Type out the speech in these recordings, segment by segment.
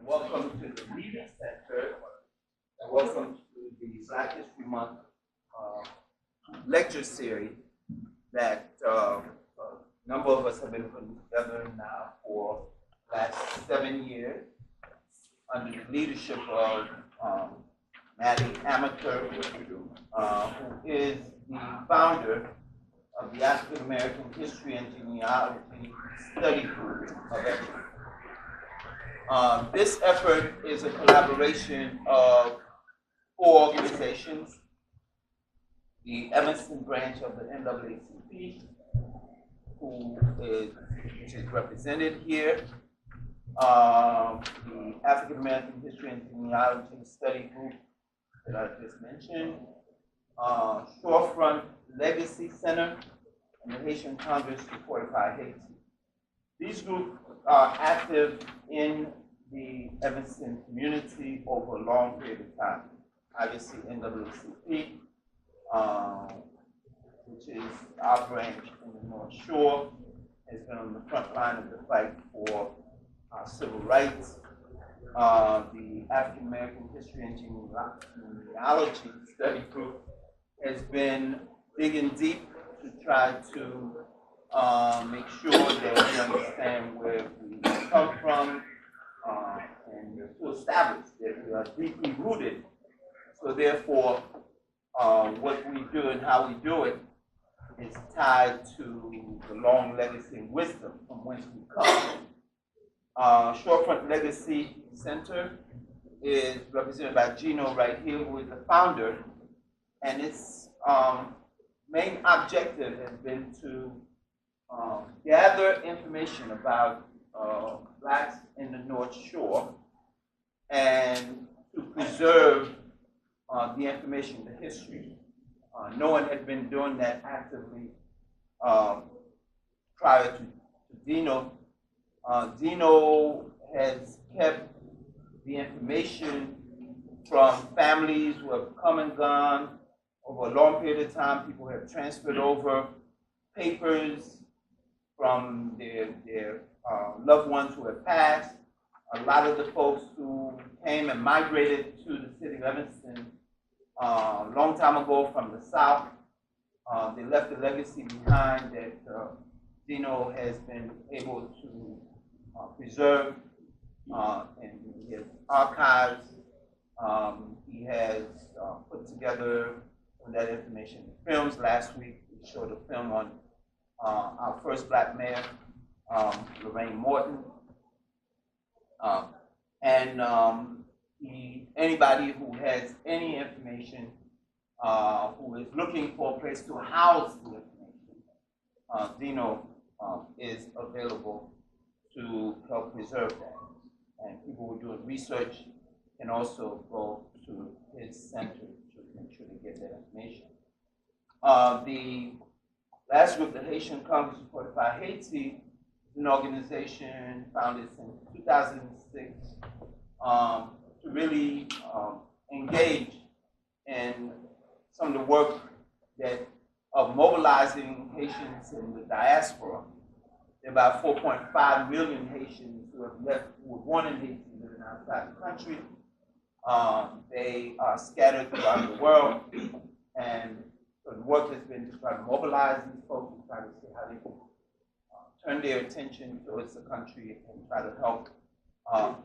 Welcome to the Leader Center, and welcome to the Black History Month lecture series that a number of us have been putting together now for the last 7 years under the leadership of Maddie Amaker, who is the founder of the African American History and Genealogy Study Group of Evanston. This effort is a collaboration of 4 organizations: the Evanston branch of the NAACP, which is represented here, the African American History and Genealogy Study Group that I just mentioned, Shorefront Legacy Center, and the Haitian Congress to Fortify Haiti. These groups are active in the Evanston community over a long period of time. Obviously, NAACP, which is our branch in the North Shore, has been on the front line of the fight for civil rights. The African American History and Genealogy Study Group has been digging deep to try to make sure that we understand where we come from and to establish that we are deeply rooted. So therefore, what we do and how we do it is tied to the long legacy and wisdom from whence we come. Shorefront Legacy Center is represented by Gino right here, who is the founder, and its main objective has been to gather information about Blacks in the North Shore and to preserve the information, the history. No one had been doing that actively prior to Dino. Dino has kept the information from families who have come and gone over a long period of time. People have transferred over papers from their loved ones who have passed. A lot of the folks who came and migrated to the city of Evanston a long time ago from the South, they left a legacy behind that Dino has been able to preserve, and he has archives. He has put together some of that information in films. Last week we showed a film on our first Black mayor, Lorraine Morton. Anybody who has any information, who is looking for a place to house the information, Dino is available to help preserve that. And people who are doing research can also go to his center to make sure they get that information. The last group, the Haitian Congress to Fortify Haiti, is an organization founded in 2006 to really engage in some of the work of mobilizing Haitians in the diaspora. There are about 4.5 million Haitians who were born in Haiti living outside the country. They are scattered throughout the world, and so the work has been to try to mobilize these folks and try to see how they can turn their attention towards the country and try to help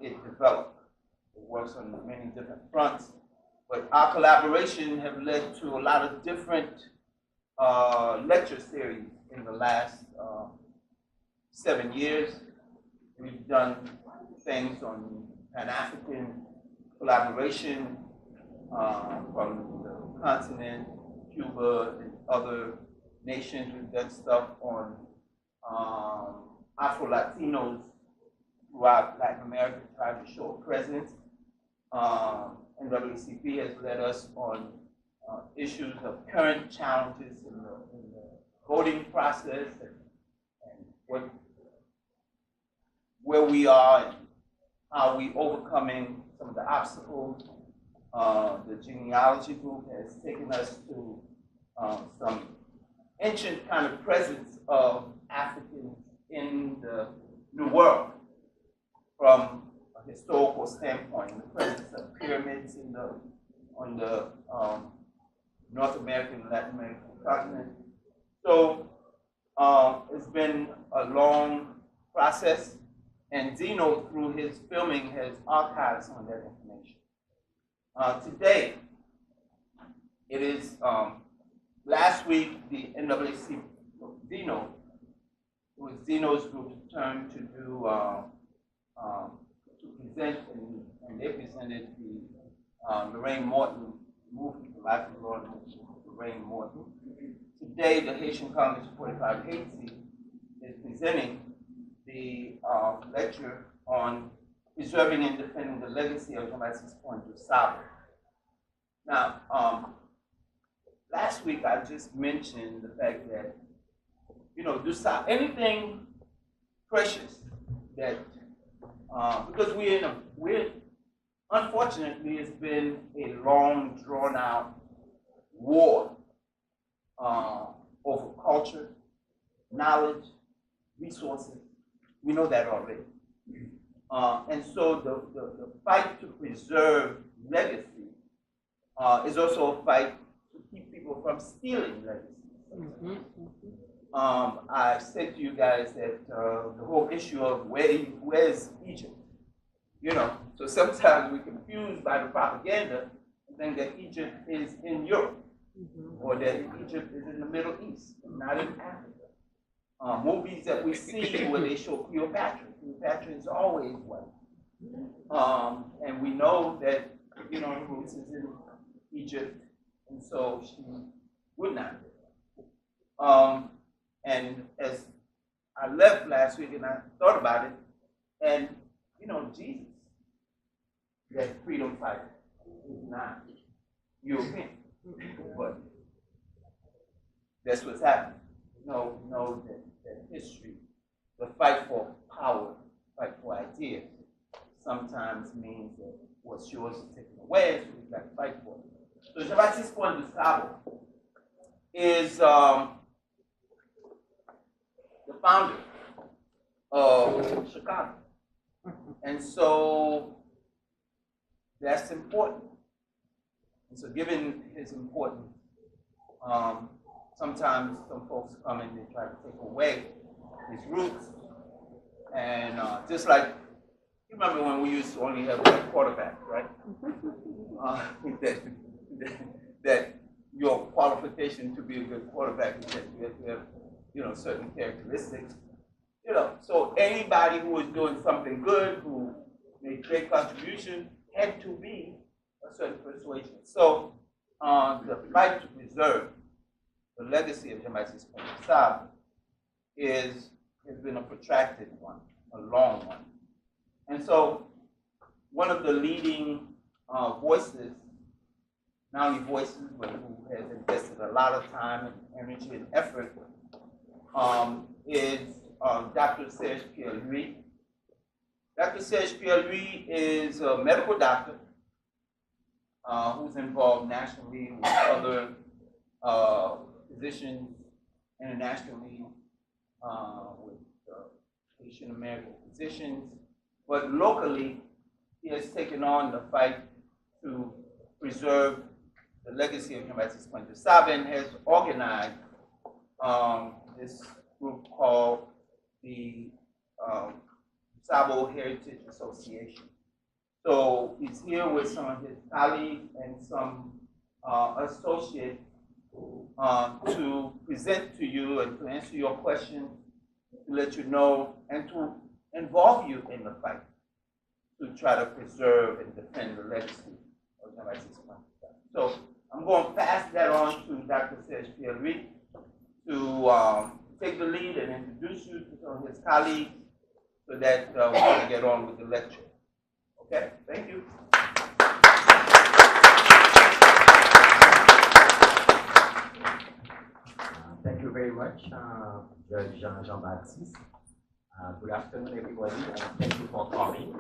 it develop. It works on many different fronts, but our collaboration have led to a lot of different lecture series in the last 7 years. We've done things on Pan-African collaboration from the continent, Cuba, and other nations. We've done stuff on Afro-Latinos throughout Latin America, trying to show a presence. NAACP has led us on issues of current challenges in the voting process and where we are and how we overcoming some of the obstacles. The genealogy group has taken us to some ancient kind of presence of Africans in the New World, from a historical standpoint, the presence of pyramids on the North American and Latin American continent. So it's been a long process, and Zeno, through his filming, has archived some of that information. Today, it is last week the NAACP Zeno, it was Zeno's group's turn to do to present, and they presented the Lorraine Morton movie, The Life of Lord Lorraine Morton. Today, the Haitian Congress of 45 Haiti is presenting the lecture on preserving and defending the legacy of Jean-Baptiste Pointe Du Sable. Now, last week I just mentioned the fact that, Du Sable, anything precious that, because we're unfortunately, it's been a long, drawn-out war over culture, knowledge, resources. We know that already. And so the fight to preserve legacy is also a fight to keep people from stealing legacy. I said to you guys that the whole issue of where's Egypt? So sometimes we're confused by the propaganda and think that Egypt is in Europe, or that Egypt is in the Middle East, and not in Africa. Movies that we see where they show Cleopatra is always white. And we know that, her roots is in Egypt, and so she would not be. And as I left last week and I thought about it, and Jesus, that freedom fighter, is not European, but that's what's happening. Know that history, the fight for power, fight for ideas, sometimes means that what's yours is taken away, so we've got to fight for it. So Jean-Baptiste Pointe Du Sable is the founder of Chicago. And so that's important. And so given his importance, sometimes some folks come in and try to take away his roots. And just like, you remember when we used to only have one quarterback, right? That your qualification to be a good quarterback is that you have to have, certain characteristics. So anybody who was doing something good, who made great contribution, had to be a certain persuasion. So the fight to preserve the legacy of Jean-Baptiste Pointe Du Sable has been a protracted one, a long one. And so one of the leading voices, not only voices, but who has invested a lot of time and energy and effort, is Dr. Serge Pierre-Louis. Dr. Serge Pierre-Louis is a medical doctor who's involved nationally with other physicians internationally, with Asian American physicians, but locally he has taken on the fight to preserve the legacy of Jean-Baptiste Pointe Du Sable and has organized this group called the Sable Heritage Association. So he's here with some of his colleagues and some associates to present to you and to answer your questions, to let you know, and to involve you in the fight to try to preserve and defend the legacy of Jean-Baptiste Pointe. So I'm going to pass that on to Dr. Serge Pierre-Louis to take the lead and introduce you to some of his colleagues so that we can get on with the lecture. Okay, thank you. Thank you very much, Judge Jean-Baptiste. Good afternoon, everybody, and thank you for coming.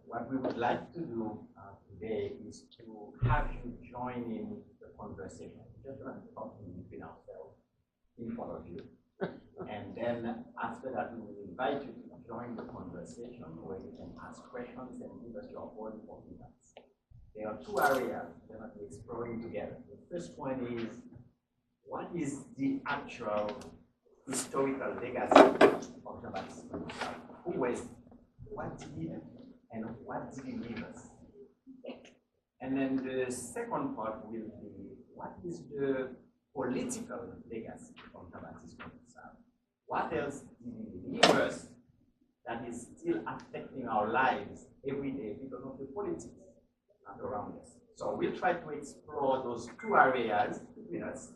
What we would like to do today is to have you join in the conversation. Just going to talk between ourselves in front of you. And then after that, we will invite you to join the conversation where you can ask questions and give us your own opinions. There are two areas we're going to be exploring together. The first one is, what is the actual historical legacy of Jean-Baptiste Pointe? Who was, what did he do, and what did he leave us? And then the second part will be, what is the political legacy of Jean-Baptiste Pointe? What else did he leave us that is still affecting our lives every day because of the politics around us? So we'll try to explore those two areas with us,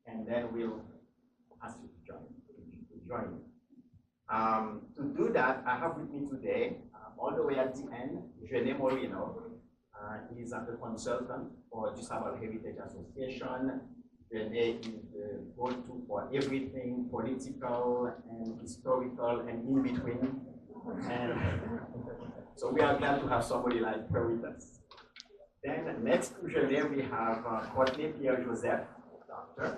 and then we'll ask you to join me. To do that, I have with me today, all the way at the end, Jeanne Moreno. He's a consultant for Du Sable Heritage Association. Jeanne is the go-to for everything political and historical and in between. And so we are glad to have somebody like her with us. Then next to Jeanne, we have Courtney Pierre-Joseph, doctor,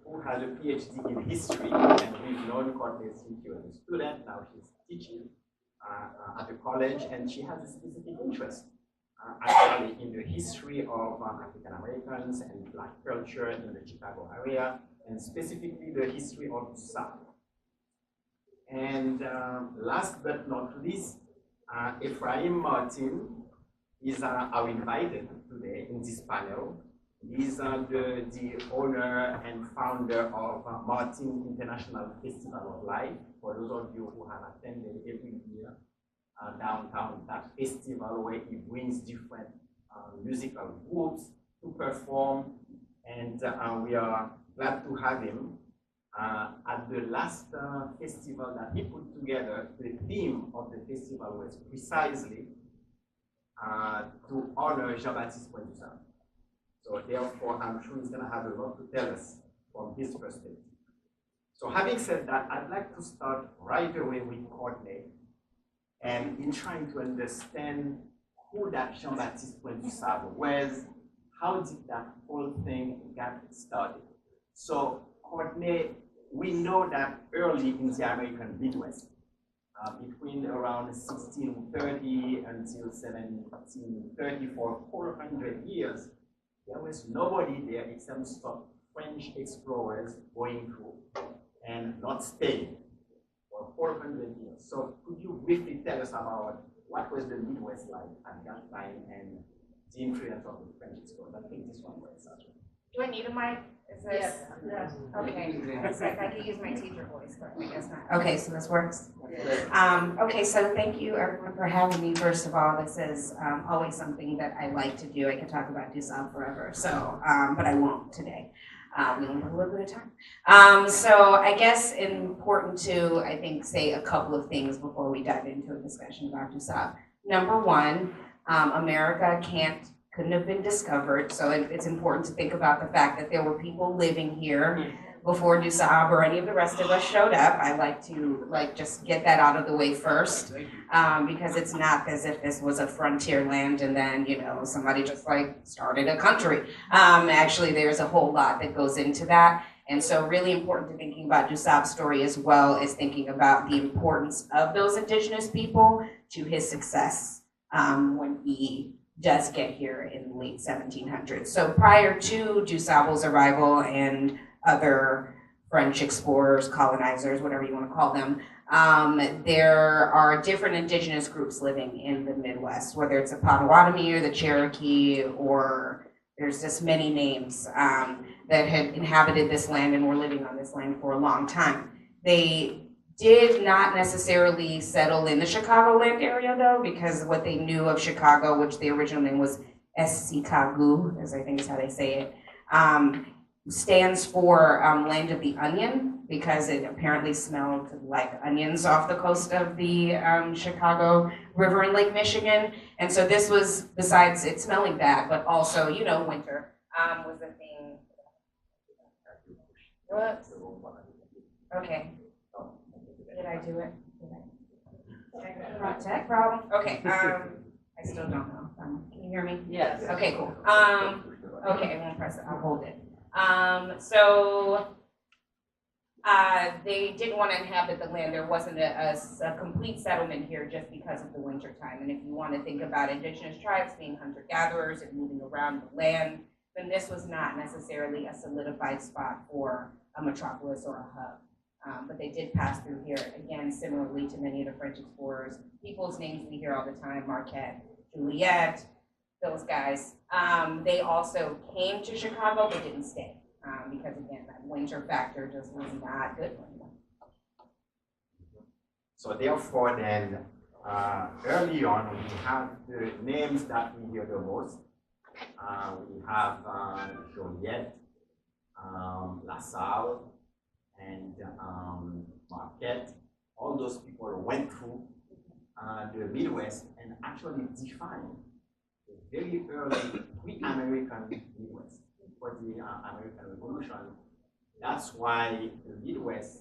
who has a PhD in history, and we've known Courtney since she was a student. Now she's teaching at the college, and she has a specific interest actually in the history of African Americans and Black culture in the Chicago area, and specifically the history of Du Sable. And last but not least, Ephraim Martin is our invited today in this panel. He's the owner and founder of Martin International Festival of Life. For those of you who have attended every year downtown, that festival where he brings different musical groups to perform, and we are glad to have him. At the last festival that he put together, the theme of the festival was precisely to honor Jean-Baptiste Pointe. So therefore, I'm sure he's going to have a lot to tell us from his perspective. So having said that, I'd like to start right away with Courtney, and in trying to understand who that Jean-Baptiste Pointe was, how did that whole thing get started. So Courtney, we know that early in the American Midwest, between around 1630 until 1730, for 400 years, there was nobody there except some French explorers going through and not staying for 400 years. So could you briefly tell us about what was the Midwest like at that time and the influence of the French explorers? I think this one was such. Do I need a mic? Is this? Yes. Okay. It's like I could use my teacher voice, but I guess not. Okay, so this works. Okay, so thank you everyone for having me. First of all, this is always something that I like to do. I could talk about Du Sable forever, so but I won't today. We only have a little bit of time. So I guess important to, I think, say a couple of things before we dive into a discussion about Du Sable. Number one, America couldn't have been discovered, so it's important to think about the fact that there were people living here before Du Sable or any of the rest of us showed up. I like to just get that out of the way first, because it's not as if this was a frontier land and then somebody just started a country. Actually, there's a whole lot that goes into that, and so really important to thinking about Du Sable's story as well is thinking about the importance of those indigenous people to his success when he does get here in the late 1700s. So prior to Du Sable's arrival and other French explorers, colonizers, whatever you want to call them, there are different indigenous groups living in the Midwest, whether it's the Potawatomi or the Cherokee, or there's just many names that had inhabited this land and were living on this land for a long time. They did not necessarily settle in the Chicagoland area, though, because what they knew of Chicago, which the original name was Esikagu, as I think is how they say it, stands for Land of the Onion, because it apparently smelled like onions off the coast of the Chicago River in Lake Michigan. And so this was, besides it smelling bad, but also, winter was the thing. What? Okay. Did I do it? Tech problem? Okay, I still don't know. Can you hear me? Yes. Okay, cool. Okay, I won't press it, I'll hold it. So They didn't want to inhabit the land. There wasn't a complete settlement here just because of the winter time. And if you want to think about indigenous tribes being hunter-gatherers and moving around the land, then this was not necessarily a solidified spot for a metropolis or a hub. But they did pass through here, again, similarly to many of the French explorers. People's names we hear all the time, Marquette, Juliet, those guys. They also came to Chicago, but didn't stay. Because again, that winter factor just was not good for them. So therefore then, early on, we have the names that we hear the most. We have Joliet, La Salle, and Marquette. All those people went through the Midwest and actually defined a very early pre-American Midwest. For the American Revolution, that's why the Midwest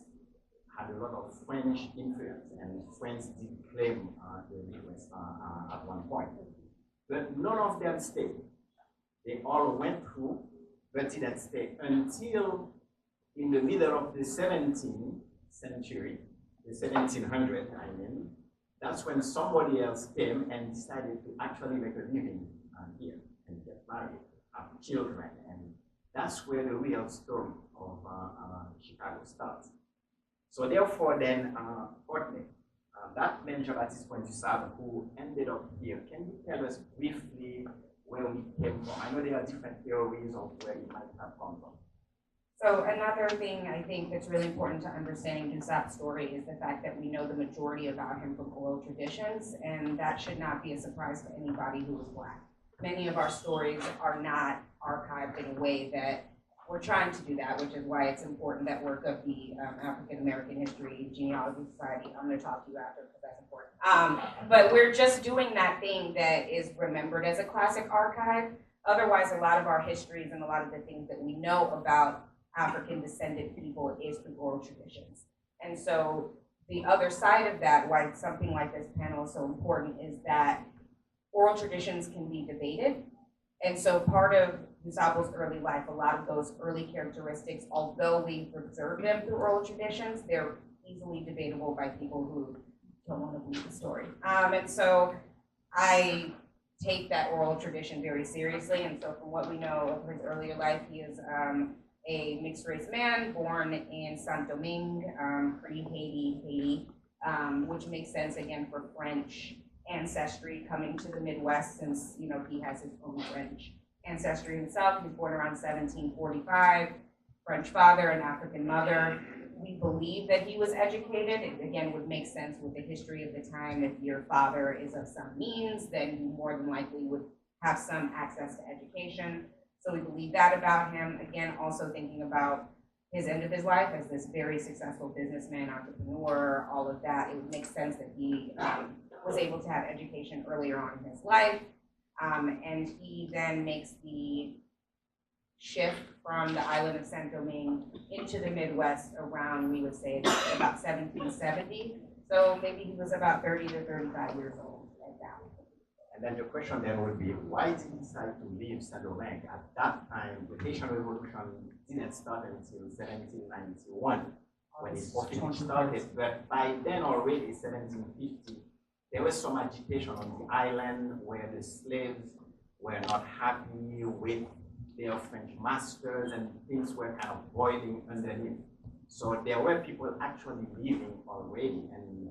had a lot of French influence, and French did claim the Midwest at one point. But none of them stayed. They all went through, but didn't stay until in the middle of the 17th century, the 1700s, I mean, that's when somebody else came and decided to actually make a living here and get married, have children, and that's where the real story of Chicago starts. So therefore then, Courtney, that man Jean-Baptiste Pointe Du Sable, who ended up here, can you tell us briefly where we came from? I know there are different theories of where he might have come from. So another thing I think that's really important to understanding Du Sable's story is the fact that we know the majority about him from oral traditions, and that should not be a surprise to anybody who is Black. Many of our stories are not archived in a way that we're trying to do that, which is why it's important that work of the African American History Genealogy Society. I'm going to talk to you after because that's important. But we're just doing that thing that is remembered as a classic archive. Otherwise, a lot of our histories and a lot of the things that we know about African descended people is through oral traditions. And so the other side of that, why something like this panel is so important, is that oral traditions can be debated. And so part of Du Sable's early life, a lot of those early characteristics, although we preserve them through oral traditions, they're easily debatable by people who don't want to believe the story. And so I take that oral tradition very seriously. And so from what we know of his earlier life, he is a mixed race man born in Saint-Domingue, pre-Haiti, which makes sense again for French ancestry coming to the Midwest, since he has his own French ancestry himself. He was born around 1745, French father and African mother. We believe that he was educated. It again would make sense with the history of the time. If your father is of some means, then you more than likely would have some access to education. So we believe that about him. Again, also thinking about his end of his life as this very successful businessman, entrepreneur, all of that, it would make sense that he was able to have education earlier on in his life. And he then makes the shift from the island of Saint-Domingue into the Midwest around, we would say, about 1770. So maybe he was about 30 to 35 years old at that. And then the question then would be, why did he decide to leave Saint-Domingue? At that time, the Haitian Revolution didn't start until 1791, when it officially started. But by then already, 1750, there was some agitation on the island where the slaves were not happy with their French masters, and things were kind of boiling underneath. So there were people actually leaving already, and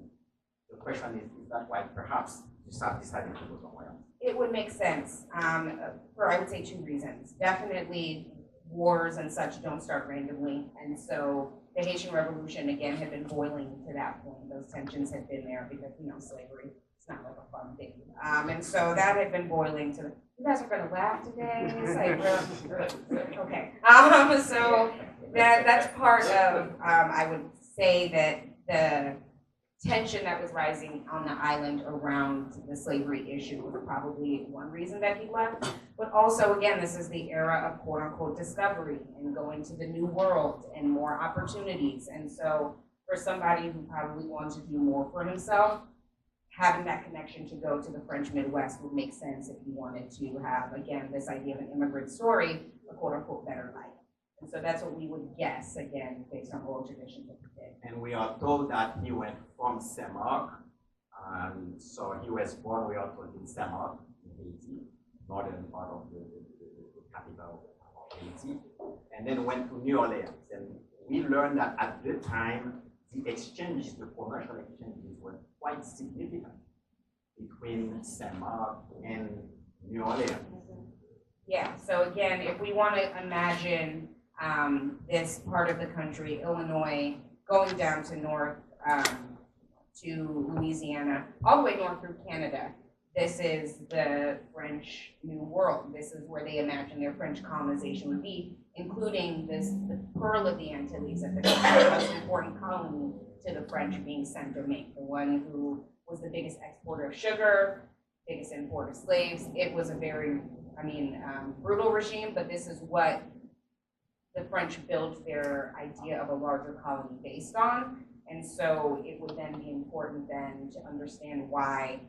the question is that why perhaps Du Sable decided to go somewhere else? It would make sense for, I would say, two reasons. Definitely, wars and such don't start randomly, and so the Haitian Revolution, again, had been boiling to that point. Those tensions had been there because, slavery, it's not like a fun thing. And so that had been boiling to, you guys are gonna laugh today? It's like, okay. So that's part of, I would say that the tension that was rising on the island around the slavery issue was probably one reason that he left. But also, again, this is the era of quote unquote discovery and going to the new world and more opportunities. And so for somebody who probably wanted to do more for himself, having that connection to go to the French Midwest would make sense if you wanted to have, again, this idea of an immigrant story, a quote unquote better life. And so that's what we would guess, again, based on oral traditions of the day. And we are told that he went from Saint-Marc, so he was born, we are told, in Saint-Marc, in Haiti, northern part of the capital of Haiti, and then went to New Orleans. And we learned that at the time, the exchanges, the commercial exchanges were quite significant between Saint-Marc and New Orleans. Yeah, so again, if we want to imagine this part of the country, Illinois, going down to north to Louisiana, all the way north through Canada, this is the French New World. This is where they imagine their French colonization would be, including the Pearl of the Antilles at the time, the most important colony to the French being Saint-Domingue, the one who was the biggest exporter of sugar, biggest importer of slaves. It was a very, brutal regime, but this is what the French built their idea of a larger colony based on. And so it would then be important then to understand why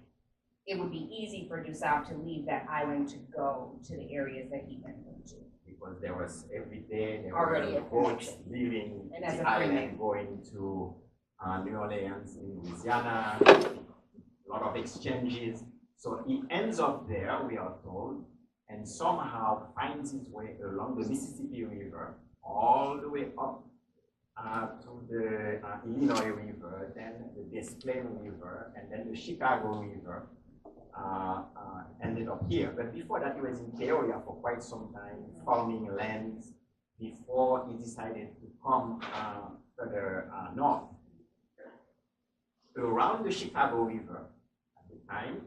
it would be easy for Du Sable to leave that island to go to the areas that he went into. Because there was every day, there Already were a boats connection. leaving And as the a free island, man. going to New Orleans in Louisiana, a lot of exchanges. So he ends up there, we are told, and somehow finds his way along the Mississippi River, all the way up to the Illinois River, then the Des Plaines River, and then the Chicago River, ended up here. But before that, he was in Peoria for quite some time, farming lands, before he decided to come further north. Around the Chicago River at the time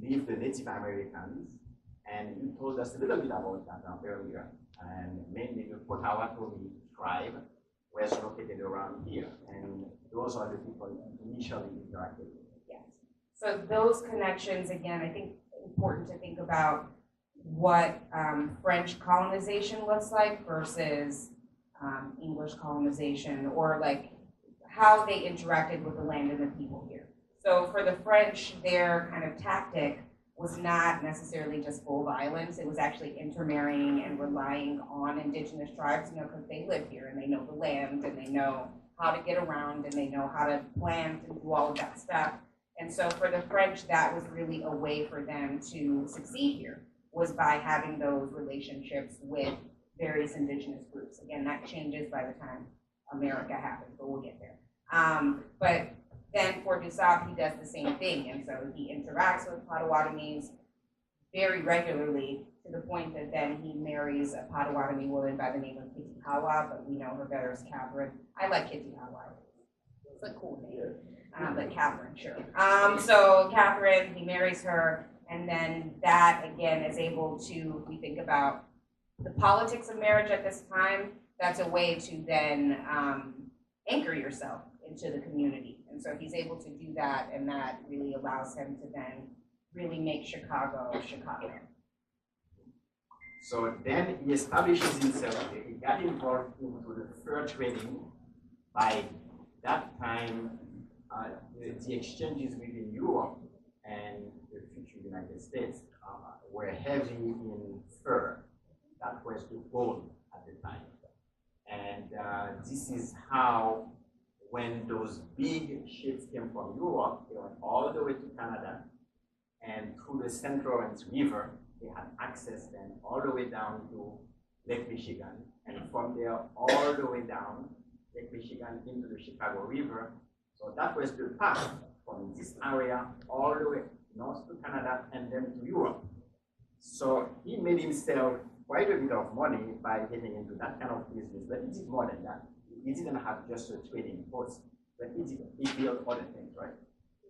lived the Native Americans, and you told us a little bit about that earlier, and mainly the Potawatomi tribe was located around here, and those are the people initially interacted with. Yes. So those connections, again, I think important to think about what French colonization looks like versus English colonization, or like how they interacted with the land and the people here. So for the French, their kind of tactic was not necessarily just full violence. It was actually intermarrying and relying on indigenous tribes, because they live here and they know the land and they know how to get around and they know how to plant and do all of that stuff. And so for the French, that was really a way for them to succeed here, was by having those relationships with various indigenous groups. Again, that changes by the time America happens, but we'll get there. But then for Du Sable, he does the same thing, and so he interacts with Potawatomis very regularly, to the point that then he marries a Potawatomi woman by the name of Kitty Hawa, but we know her better as Catherine. I like Kitty Hawa. It's a cool name, but Catherine, sure. So Catherine, he marries her, and then that again is able to, if we think about the politics of marriage at this time, that's a way to then anchor yourself into the community. And so he's able to do that, and that really allows him to then really make Chicago, Chicago. So then he establishes himself, he got involved into the fur trading. By that time, the exchanges within Europe and the future United States were heavy in fur. That was the goal at the time. And this is how, when those big ships came from Europe, they went all the way to Canada, and through the St. Lawrence River, they had access then all the way down to Lake Michigan, and from there all the way down Lake Michigan into the Chicago River. So that was the path from this area all the way north to Canada and then to Europe. So he made himself quite a bit of money by getting into that kind of business, but he did more than that. He didn't have just a trading post, but he built other things, right?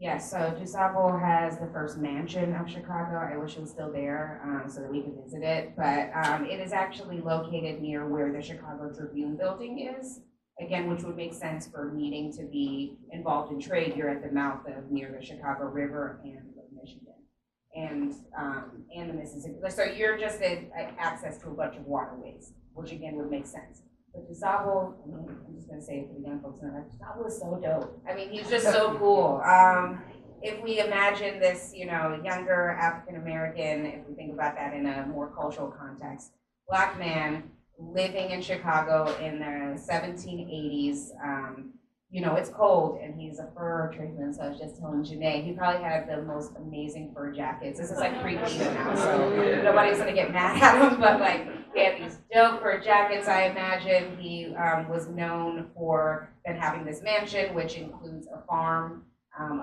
Yes, so Du Sable has the first mansion of Chicago. I wish it was still there so that we could visit it, but it is actually located near where the Chicago Tribune building is. Again, which would make sense for needing to be involved in trade. You're at the mouth of near the Chicago River and Lake Michigan, and the Mississippi. So you're just at access to a bunch of waterways, which again would make sense. But Du Sable, I'm just gonna say it for the young folks, Du Sable is so dope. He's just so cool. If we imagine this, younger African American, if we think about that in a more cultural context, Black man living in Chicago in the 1780s. You know, it's cold, and he's a fur tradesman, so I was just telling Janae, he probably had the most amazing fur jackets. This is like pre-clean now, so nobody's gonna get mad at him, but like, he had these dope fur jackets, I imagine. He was known for then having this mansion, which includes a farm,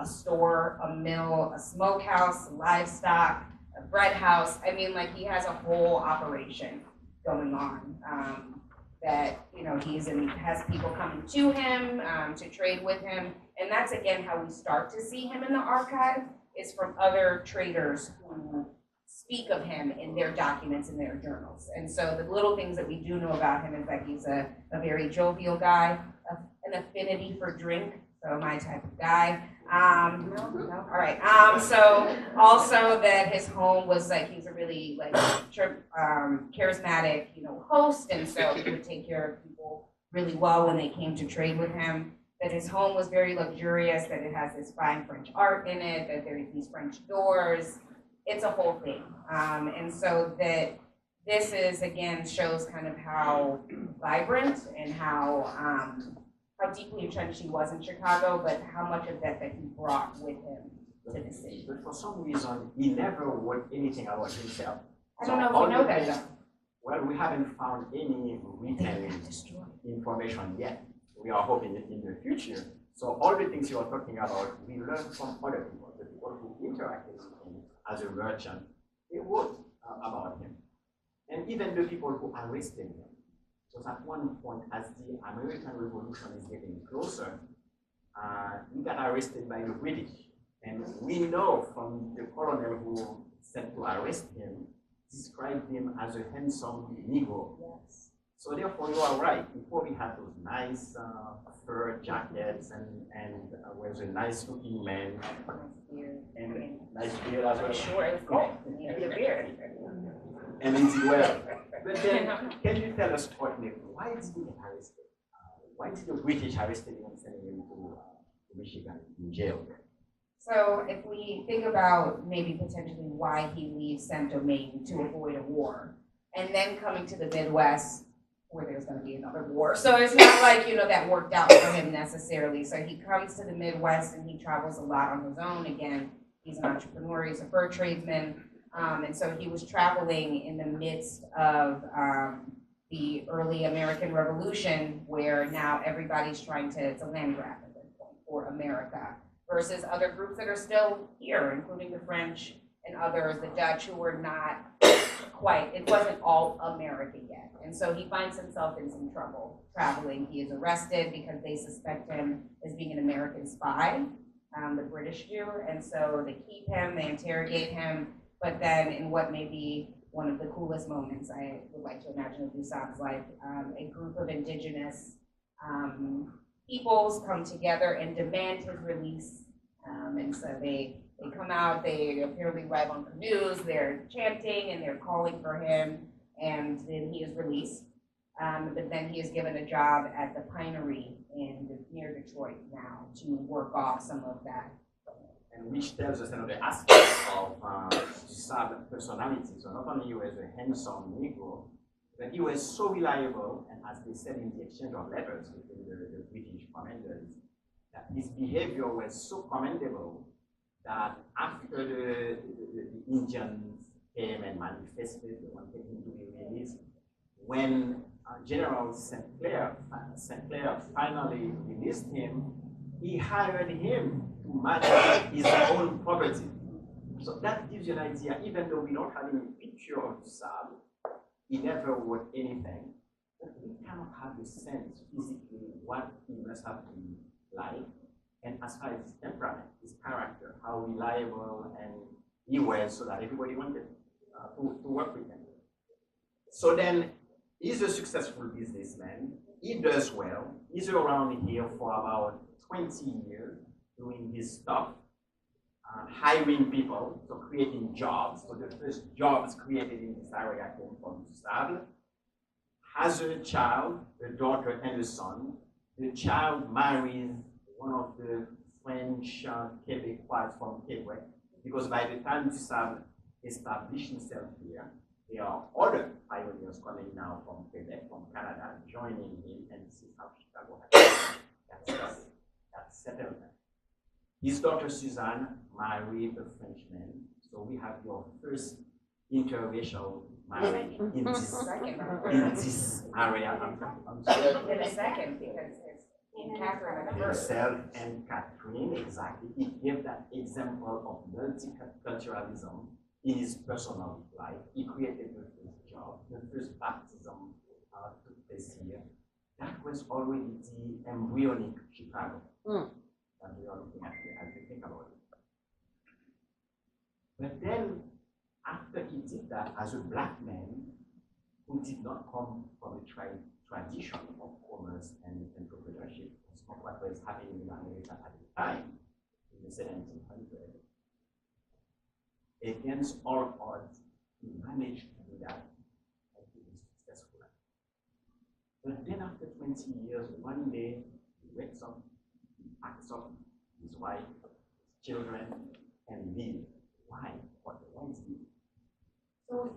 a store, a mill, a smokehouse, livestock, a bread house. I mean, like, he has a whole operation going on. That, you know, has people coming to him to trade with him. And that's, again, how we start to see him in the archive, is from other traders who speak of him in their documents, in their journals. And so the little things that we do know about him is that he's a very jovial guy, an affinity for drink, so my type of guy. No, all right. So also that his home was like, he's a really like charismatic, you know, host, and so he would take care of people really well when they came to trade with him. That his home was very luxurious, that it has this fine French art in it, that there are these French doors. It's a whole thing. And so that this is, again, shows kind of how vibrant and how deeply entrenched he was in Chicago, but how much of that he brought with him to the city. But for some reason, he never wrote anything about himself. I don't know if you know that, though. Well, we haven't found any written information yet. We are hoping in the future. So all the things you are talking about, we learn from other people, the people who interacted with him as a merchant. They wrote about him. And even the people who arrested him. So at one point, as the American Revolution is getting closer, he got arrested by the British. And we know from the colonel who sent to arrest him, described him as a handsome Negro. Yes. So therefore, you are right. He probably had those nice fur jackets and was a nice looking man. And nice beard as well. Sure, it was cool. He had a beard. And easy well. But then, can you tell us, Courtney, why did he get arrested? Why did the British arrest him and send him to Michigan in jail? So if we think about maybe potentially why he leaves Saint-Domingue to avoid a war, and then coming to the Midwest, where there's going to be another war. So it's not like, you know, that worked out for him necessarily. So he comes to the Midwest and he travels a lot on his own. Again, he's an entrepreneur, he's a fur tradesman. And so he was traveling in the midst of the early American Revolution, where now everybody's trying to, it's a land grab at this point for America, versus other groups that are still here, including the French and others, the Dutch, who were not quite, it wasn't all America yet. And so he finds himself in some trouble traveling. He is arrested because they suspect him as being an American spy, the British do. And so they keep him, they interrogate him. But then in what may be one of the coolest moments, I would like to imagine of Du Sable's life, a group of indigenous peoples come together and demand his release. And so they come out, they apparently arrive on canoes, they're chanting and they're calling for him, and then he is released. But then he is given a job at the pinery near Detroit now to work off some of that. And which tells us another aspect of Du Sable's personality. So not only he was a handsome Negro, but he was so reliable, and as they said in the exchange of letters between the British commanders, that his behavior was so commendable that after the Indians came and manifested, they wanted him to be released, when General St. Clair finally released him, he hired him to manage his own property. So that gives you an idea, even though we don't have any picture of Du Sable, he never wrote anything, but we cannot have a sense physically what he must have been like. And as far as his temperament, his character, how reliable and he was, so that everybody wanted to work with him. So then, he's a successful businessman. He does well. He's around here for about 20 years doing his stuff, hiring people, so creating jobs. So the first jobs created in this area came from Du Sable. Has a child, a daughter and a son. The child marries one of the French Quebecois from Quebec, because by the time Du Sable established himself here, there are other pioneers coming now from Quebec, from Canada, joining in, and this is how Chicago has that settlement. His daughter Suzanne married a Frenchman, so we have your first interracial marriage in this area. I'm sorry. In a second, because Catherine at first. Himself and Catherine, exactly. He gave that example of multiculturalism in his personal life. He created the first job, the first baptism took place here. That was already the embryonic Chicago that we are looking at here as we think about it. But then, after he did that as a black man who did not come from a tradition of commerce and entrepreneurship, that's not what was happening in America at the time, in the 1700s. Against all odds, he managed to do that and he was successful. But then after 20 years, one day, he wakes up, he packs up his wife, his children, and leaves. Why? Why is he? So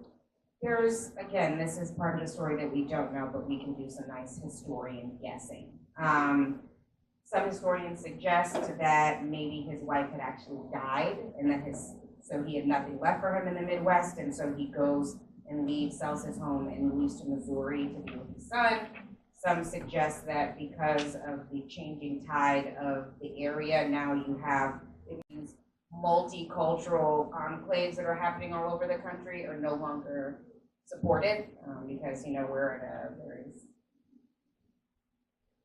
there's, again, this is part of the story that we don't know, but we can do some nice historian guessing. Some historians suggest that maybe his wife had actually died and that so he had nothing left for him in the Midwest, and so he goes and leaves, sells his home, and leaves to Missouri to be with his son. Some suggest that because of the changing tide of the area, now you have these multicultural enclaves that are happening all over the country are no longer supported because, we're in a very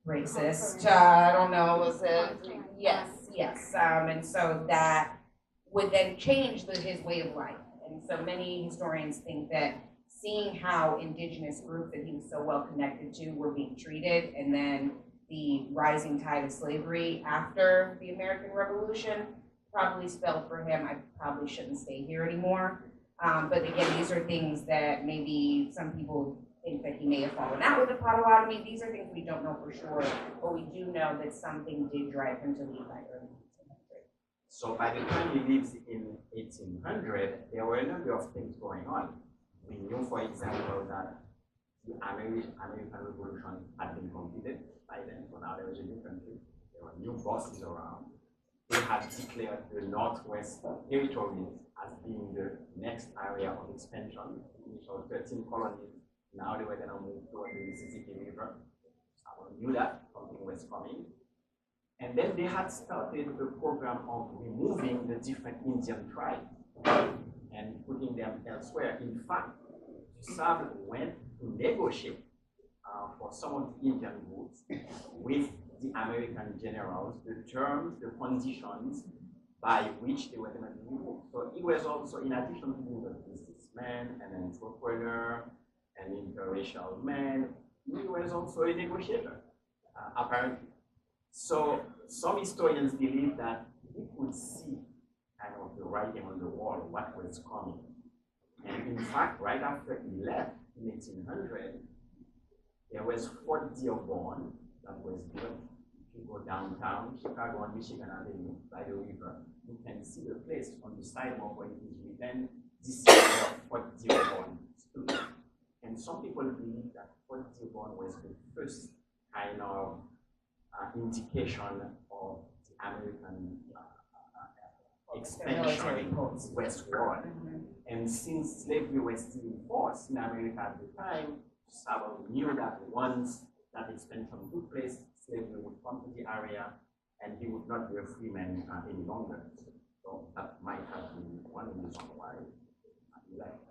racist, I don't know, was it? Yes. And so that would then change his way of life. And so many historians think that seeing how indigenous groups that he was so well connected to were being treated, and then the rising tide of slavery after the American Revolution probably spelled for him, I probably shouldn't stay here anymore. But again, these are things that maybe some people think that he may have fallen out with the Potawatomi. These are things we don't know for sure, but we do know that something did drive him to leave by early 1800. So by the time he leaves in 1800, there were a number of things going on. We knew, for example, that the American Revolution had been completed by then, so now there was a new country. There were new bosses around. They had declared the Northwest Territories as being the next area of expansion. Initial 13 colonies. Now they were going to move toward the Mississippi River. Someone knew that something was coming. And then they had started a program of removing the different Indian tribes and putting them elsewhere. In fact, Du Sable went to negotiate for some of the Indian groups with the American generals, the terms, the conditions by which they were going to be removed. So he was also, in addition to being a businessman, an entrepreneur, an interracial man, he was also a negotiator, apparently. So some historians believe that he could see kind of the writing on the wall, what was coming. And in fact, right after he left in 1800, there was Fort Dearborn that was built. If you go downtown, Chicago on Michigan Avenue by the river, you can see the place on the sidewalk where it is written, this is where Fort Dearborn stood. And some people believe that Fort Dearborn was the first kind of indication of the American expansion westward. And since slavery was still in force in America at the time, Sable knew that once that expansion took place, slavery would come to the area and he would not be a free man any longer. So that might have been one reason why.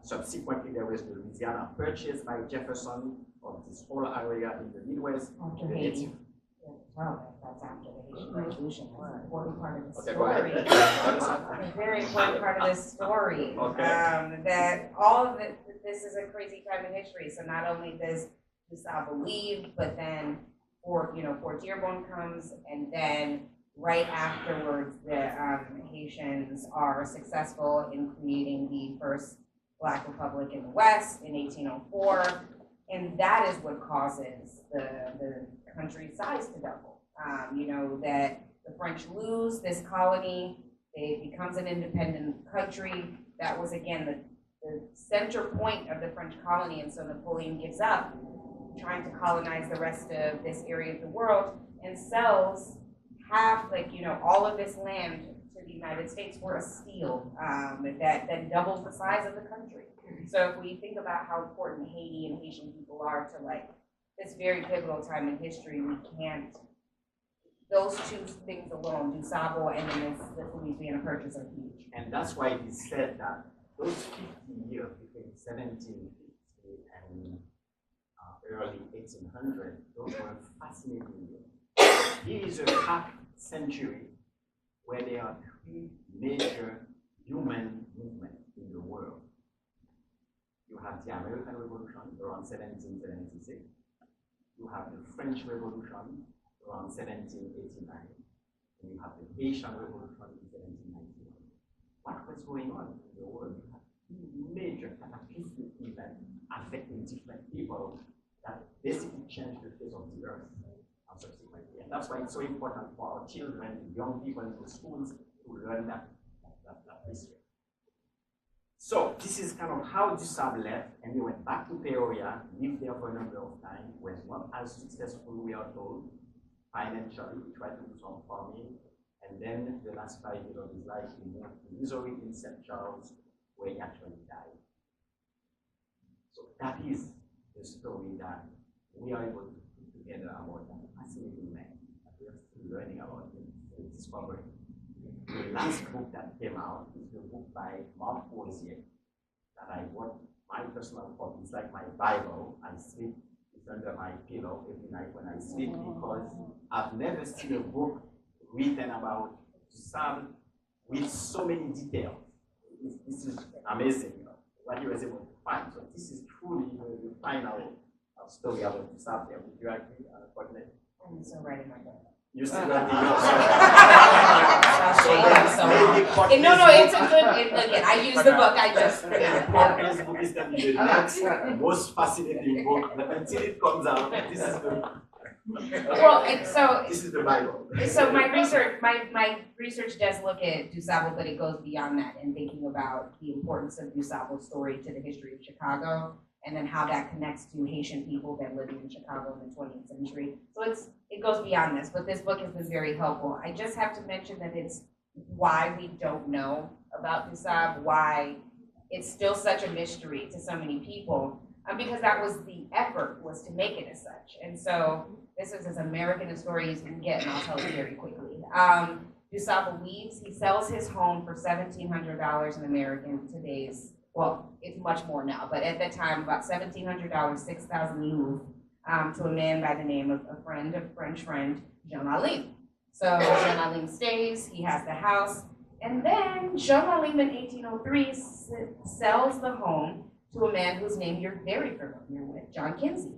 Subsequently, there was the Louisiana Purchase by Jefferson of this whole area in the Midwest. After Haiti. Well, that's after the Haitian Revolution. That's an important part of the Okay, story. A very important part of this story. Okay. That all of it, this is a crazy time in history. So not only does Du Sable leave, but then Fort Dearborn comes, and then right afterwards, the Haitians are successful in creating the first Black Republic in the West in 1804, and that is what causes the country's size to double. That the French lose this colony, it becomes an independent country. That was again center point of the French colony, and so Napoleon gives up trying to colonize the rest of this area of the world and sells half, like, you know, all of this land to the United States for a steal that doubles the size of the country. So if we think about how important Haiti and Haitian people are to like this very pivotal time in history, we can't, those two things alone, Du Sable and then this Louisiana Purchase, are huge. And that's why it is said that those 50 years between 1750 and early 1800, those were fascinating years. Here is a half century where there are three major human movements in the world. You have the American Revolution around 1776. You have the French Revolution around 1789. And you have the Haitian Revolution in 1791. What was going on in the world? You have two major cataclysmic events affecting different people that basically changed the face of the earth subsequently. And that's why it's so important for our children, young people in the schools to learn that history. So this is kind of how Du Sable left, and he went back to Peoria, lived there for a number of time, was not as successful, we are told, financially. He tried to do some farming, and then the last 5 years of his life, he moved to Missouri in St. Charles, where he actually died. So that is the story that we are able to put together about that fascinating man that we are still learning about him and discovering. The last book that came out is the book by Mark Boisier that I bought, my personal copy. It's like my Bible. I sleep, it's under my pillow every night when I sleep, because I've never seen a book written about Du Sable with so many details. This is amazing, you know, what he was able to find. So this is truly the final story about Du Sable. Would you agree, Courtney? I'm so writing my book. You're still writing yours. No, it's a good, again, I use the book, I just. Courtney's book is going to be the next most fascinating book. Until it comes out, this is the Well, and so this is the Bible. So my research does look at Du Sable, but it goes beyond that in thinking about the importance of Du Sable's story to the history of Chicago, and then how that connects to Haitian people that lived in Chicago in the 20th century. So it goes beyond this, but this book has been very helpful. I just have to mention that it's why we don't know about Du Sable, why it's still such a mystery to so many people, because that was the effort, was to make it as such. And so this is as American a story as you can get, and I'll tell you very quickly. Du Sable leaves, he sells his home for $1,700 in American today's, well, it's much more now, but at that time, about $1,700, 6,000 livres, to a man by the name of a French friend, Jean-Alim. So Jean-Alim stays, he has the house, and then Jean-Alim in 1803 sells the home to a man whose name you're very familiar with, John Kinsey.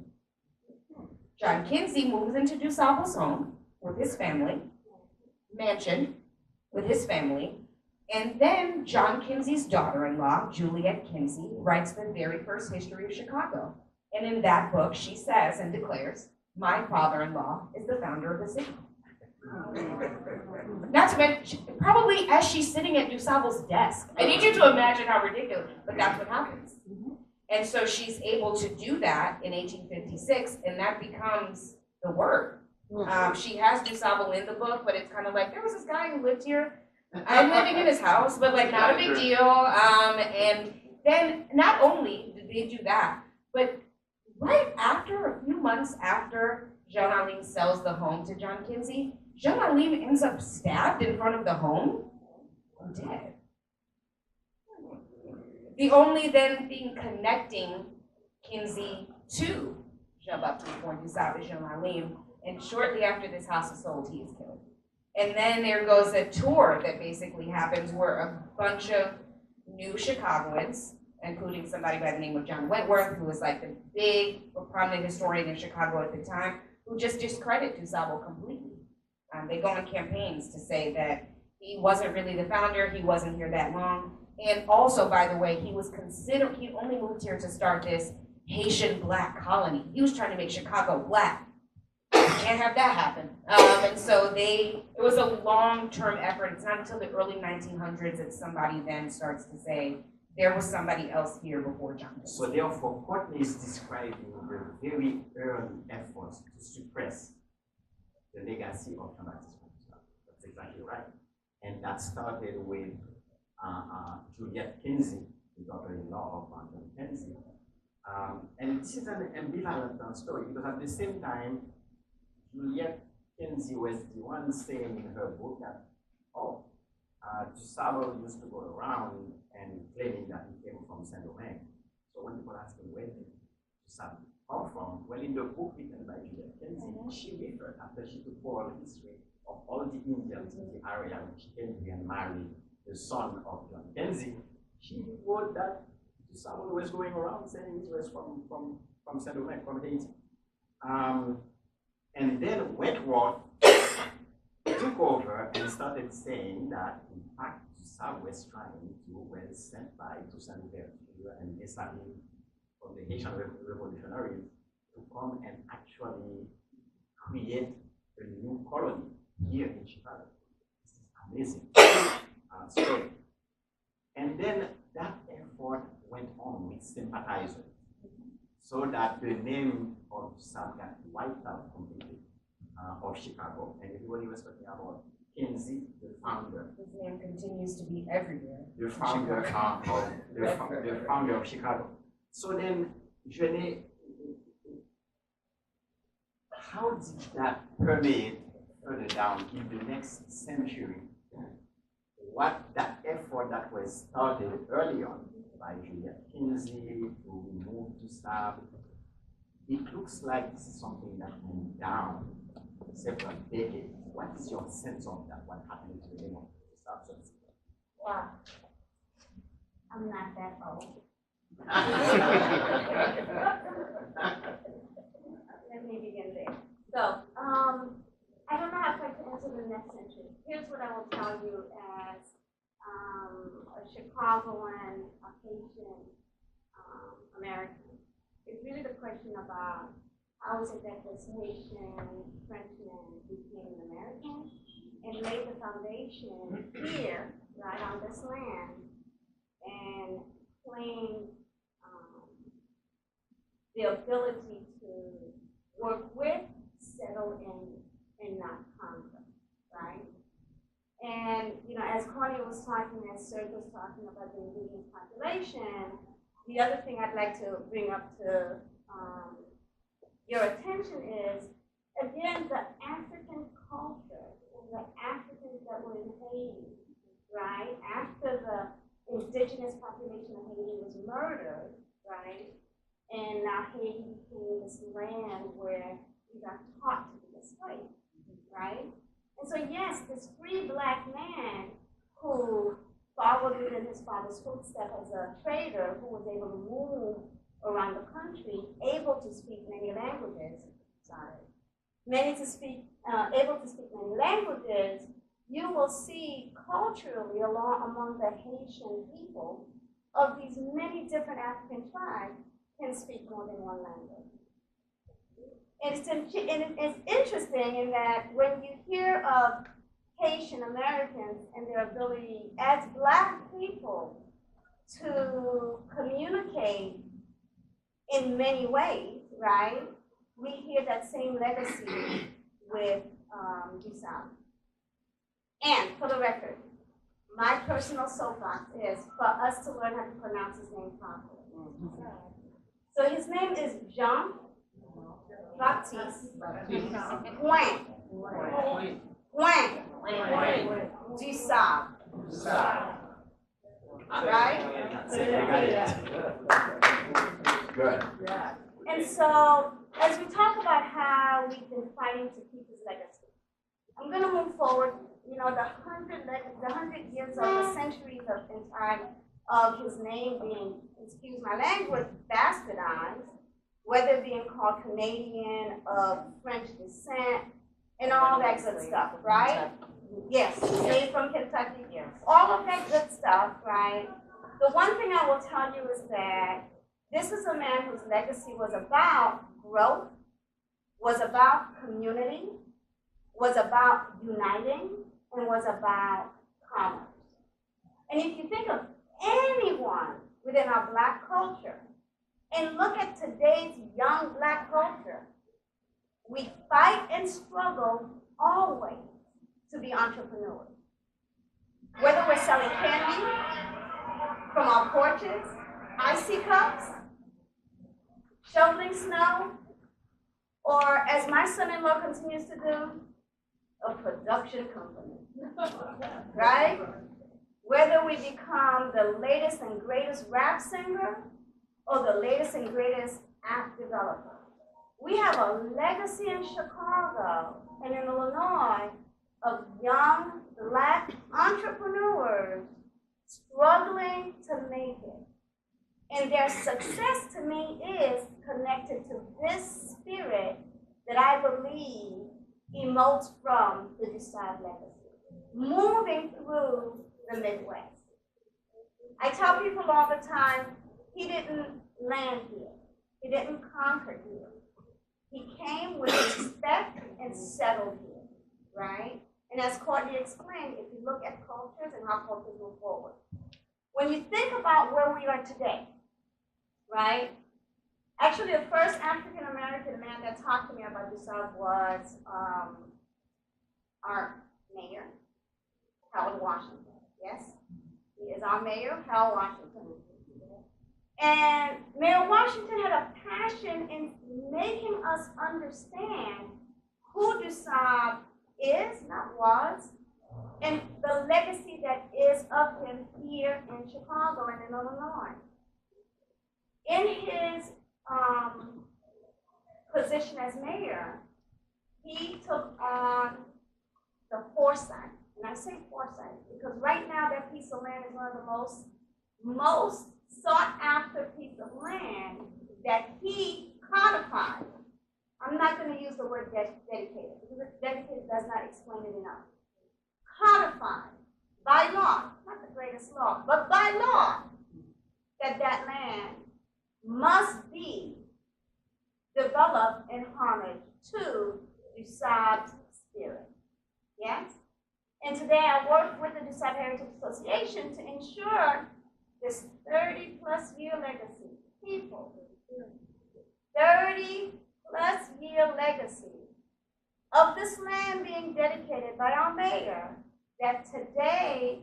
John Kinsey moves into Du Sable's home with his family, mansion with his family, and then John Kinsey's daughter-in-law, Juliet Kinsey, writes the very first history of Chicago. And in that book, she says and declares, my father-in-law is the founder of the city. Not to mention, probably as she's sitting at Du Sable's desk. I need you to imagine how ridiculous, but that's what happens. And so she's able to do that in 1856, and that becomes the word. She has Du Sable in the book, but it's kind of like, there was this guy who lived here. I'm living in his house, but like not a big deal. And then not only did they do that, but right after, a few months after Jean-Alim sells the home to John Kinsey, Jean-Alim ends up stabbed in front of the home and dead. The only then thing connecting Kinsey to Jean-Baptiste Pointe Du Sable is Jean-Alim, and shortly after this house is sold, he is killed. And then there goes a tour that basically happens where a bunch of new Chicagoans, including somebody by the name of John Wentworth, who was like the big, prominent historian in Chicago at the time, who just discredit Du Sable completely. They go on campaigns to say that he wasn't really the founder, he wasn't here that long. And also, by the way, he only moved here to start this Haitian black colony. He was trying to make Chicago black. Can't have that happen. And so it was a long-term effort. It's not until the early 1900s that somebody then starts to say there was somebody else here before John. So therefore, Courtney is describing the very early efforts to suppress the legacy of Jean-Baptiste Pointe. That's exactly right. And that started with Juliette Kinsey, the daughter-in-law of John Kinsey. And this is an ambivalent story because at the same time, Juliette Kinsey was the one saying in her book that, oh, Du Sable used to go around and claiming that he came from Saint-Domingue. So when people ask him where did Du Sable come from, well, in the book written by Juliette Kinsey, she referred after she took oral history of all the Indians in the area when she came here and married the son of John Kinsey. She wrote that Du Sable was going around saying he was from Saint-Domingue, from Haiti. And then Wentworth took over and started saying that, in fact, Du Sable was sent by Toussaint Louverture and Dessalines from the Haitian revolutionaries to come and actually create a new colony here in Chicago. This is amazing story. And then that effort went on with sympathizers, so that the name of Du Sable got wiped out completely of Chicago, and everybody was talking about Kinsey, the founder. His name continues to be everywhere. The founder the founder of Chicago. So then, Jenny, how did that permeate further down in the next century? What that effort that was started early on by Juliette Kinsey to remove Du Sable, it looks like this is something that went down several decades. What is your sense of that? What happened to the name of Du Sable? Wow. I'm not that old. Let me begin there. So, I don't know how to answer the next century. Here's what I will tell you as a Chicagoan, a Haitian American. It's really the question about how is it that this Haitian Frenchman became an American and laid the foundation here, right on this land, and claimed the ability to work with, settle in, and not conquer, right? And, you know, as Connie was talking, as Serge was talking about the indigenous population, the other thing I'd like to bring up to your attention is, again, the African culture, the Africans that were in Haiti, right? After the indigenous population of Haiti was murdered, right? And now Haiti became this land where we got taught to be a slave, right? And so yes, this free black man who followed in his father's footsteps as a trader, who was able to move around the country, able to speak many languages, able to speak many languages, you will see culturally among the Haitian people of these many different African tribes can speak more than one language. And it's interesting in that when you hear of Haitian Americans and their ability as Black people to communicate in many ways, right? We hear that same legacy with Du Sable. And for the record, my personal soapbox is for us to learn how to pronounce his name properly. So his name is Jean-Baptiste Pointe. Du Sable. Right? Good. And so, as we talk about how we've been fighting to keep his legacy, I'm going to move forward. You know, the 100 years of the centuries of in time of his name being, excuse my language, bastardized, whether being called Canadian, of French descent, and all that good stuff, right? Yes, made from Kentucky, yes. All of that good stuff, right? The one thing I will tell you is that this is a man whose legacy was about growth, was about community, was about uniting, and was about commerce. And if you think of anyone within our Black culture and look at today's young Black culture, we fight and struggle always to be entrepreneurs. Whether we're selling candy from our porches, icy cups, shoveling snow, or as my son-in-law continues to do, a production company, right? Whether we become the latest and greatest rap singer or the latest and greatest app developer. We have a legacy in Chicago and in Illinois of young Black entrepreneurs struggling to make it. And their success to me is connected to this spirit that I believe emotes from the Du Sable legacy, moving through the Midwest. I tell people all the time, he didn't land here. He didn't conquer here. He came with respect and settled here, right? And as Courtney explained, if you look at cultures and how cultures move forward, when you think about where we are today, right? Actually, the first African-American man that talked to me about Du Sable was our mayor, Harold Washington. Yes, he is our mayor, Harold Washington. And Mayor Washington had a passion in making us understand who Du Sable is, not was, and the legacy that is of him here in Chicago and in Illinois. In his position as mayor, he took on the foresight, and I say foresight because right now that piece of land is one of the most sought after piece of land that he codified. I'm not going to use the word dedicated because dedicated does not explain it enough. Codified by law, not the greatest law, but by law, that land must be developed in homage to Du Sable's spirit. Yes? And today I work with the Du Sable Heritage Association to ensure this 30-plus year legacy, people, 30-plus year legacy of this land being dedicated by our mayor, that today,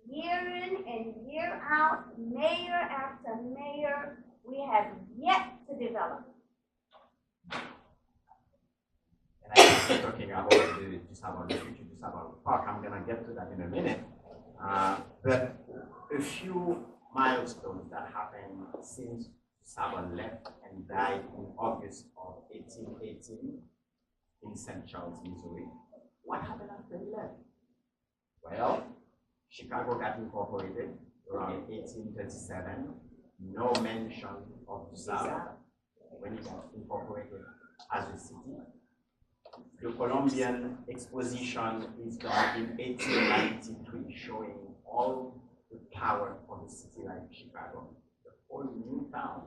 year in and year out, mayor after mayor, we have yet to develop. And I was talking about the Du Sable, the future Du Sable Park. I'm going to get to that in a minute. But a few milestones that happened since Du Sable left and died in August of 1818 in St. Charles, Missouri. What happened after he left? Well, Chicago got incorporated around 1837. No mention of Du Sable when it got incorporated as a city. The Columbian Exposition is done in 1893, showing all the power of a city like Chicago. The whole new town,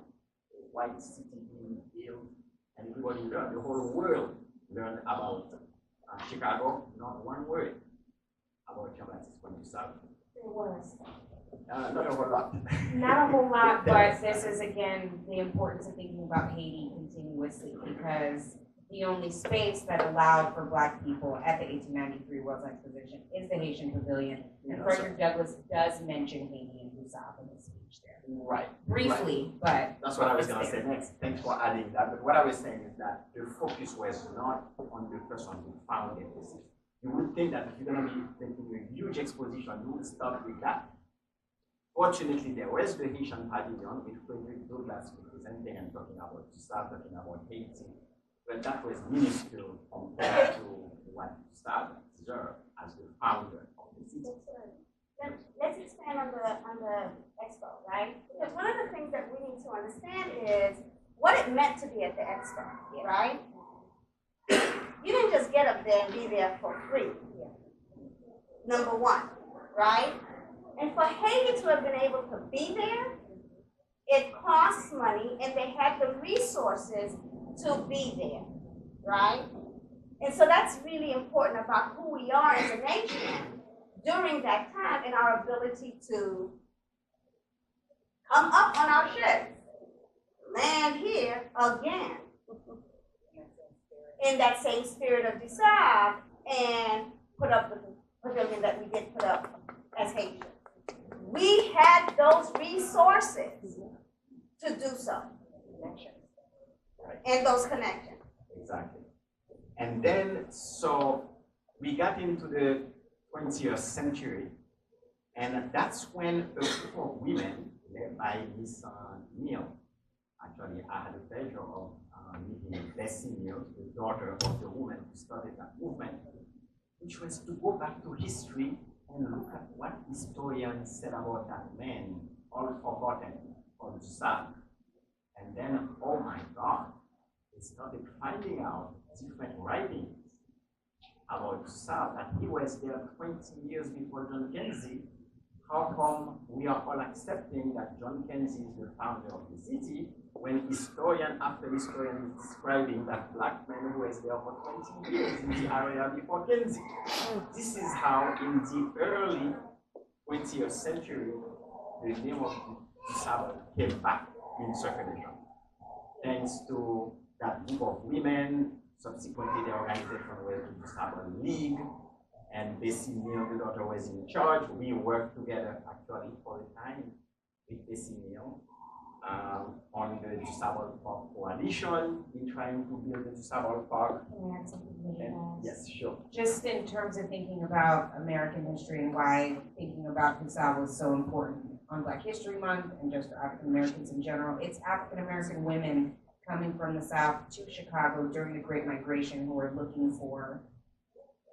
a white city being built, and everybody learned, the whole world learned about Chicago, not one word about Jean-Baptiste Pointe Du Sable. There was. Not a whole lot. Not a whole lot, but this is again the importance of thinking about Haiti continuously, because the only space that allowed for Black people at the 1893 World Exposition is the Haitian Pavilion. And Frederick Douglass does mention Haiti and Du Sable in his speech there. Right. Briefly, right. But that's what I was going to say next. Thanks for adding that. But what I was saying is that the focus was not on the person who founded this. You would think that if you're going to be making a huge exposition, you would start with that. Fortunately, there was the Haitian Pavilion with Frederick Douglass representing and talking about Du Sable, talking about Haiti. But that was minuscule compared to what Du Sable deserved as the founder of the city. Let's expand on the expo, right? Because one of the things that we need to understand is what it meant to be at the expo, right? You didn't just get up there and be there for free. Number one, right? And for Haiti to have been able to be there, it costs money, and they had the resources to be there, right? And so that's really important about who we are as a nation during that time and our ability to come up on our ships, land here again in that same spirit of Du Sable and put up the pavilion that we did put up as Haitians. We had those resources to do so. And those connections. Exactly. And then, so we got into the 20th century, and that's when a group of women, led by Miss Neal, actually, I had the pleasure of meeting Bessie Neal, the daughter of the woman who started that movement, which was to go back to history and look at what historians said about that man, all forgotten, called Du Sable. And then, oh my God, they started finding out different writings about Du Sable, that he was there 20 years before John Kenzie. How come we are all accepting that John Kenzie is the founder of the city, when historian after historian is describing that black man who was there for 20 years in the area before Kenzie? This is how, in the early 20th century, the name of Du Sable came back in circulation. Thanks to that group of women, subsequently the organization was the Du Sable League, and Bessie Neal, the daughter, was in charge. We worked together actually for a time with Bessie Neal on the Du Sable Park Coalition in trying to build the Du Sable Park. Yes, sure. Just in terms of thinking about American history and why thinking about Du Sable is so important on Black History Month and just for African Americans in general, it's African American women coming from the South to Chicago during the Great Migration who are looking for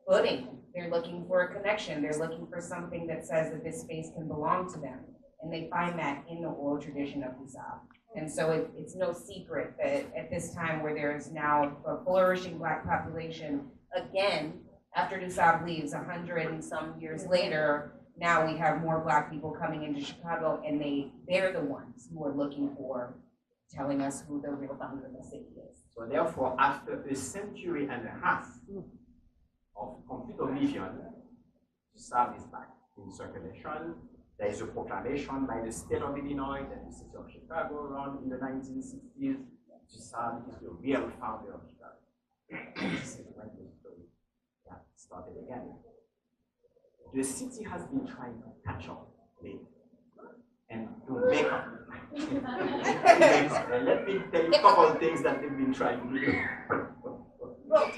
footing. They're looking for a connection. They're looking for something that says that this space can belong to them. And they find that in the oral tradition of Du Sable. And so it's no secret that at this time where there is now a flourishing Black population, again, after Du Sable leaves 100 and some years later, now we have more Black people coming into Chicago, and they're the ones who are looking for telling us who the real founder of the city is. So therefore, after a century and a half of complete oblivion, Du Sable is back in circulation. There is a proclamation by the state of Illinois and the city of Chicago around in the 1960s. Du Sable is the real founder of Chicago. This is when the story started again. The city has been trying to catch up lately and to make up. And let me tell you a couple of things that they've been trying to do.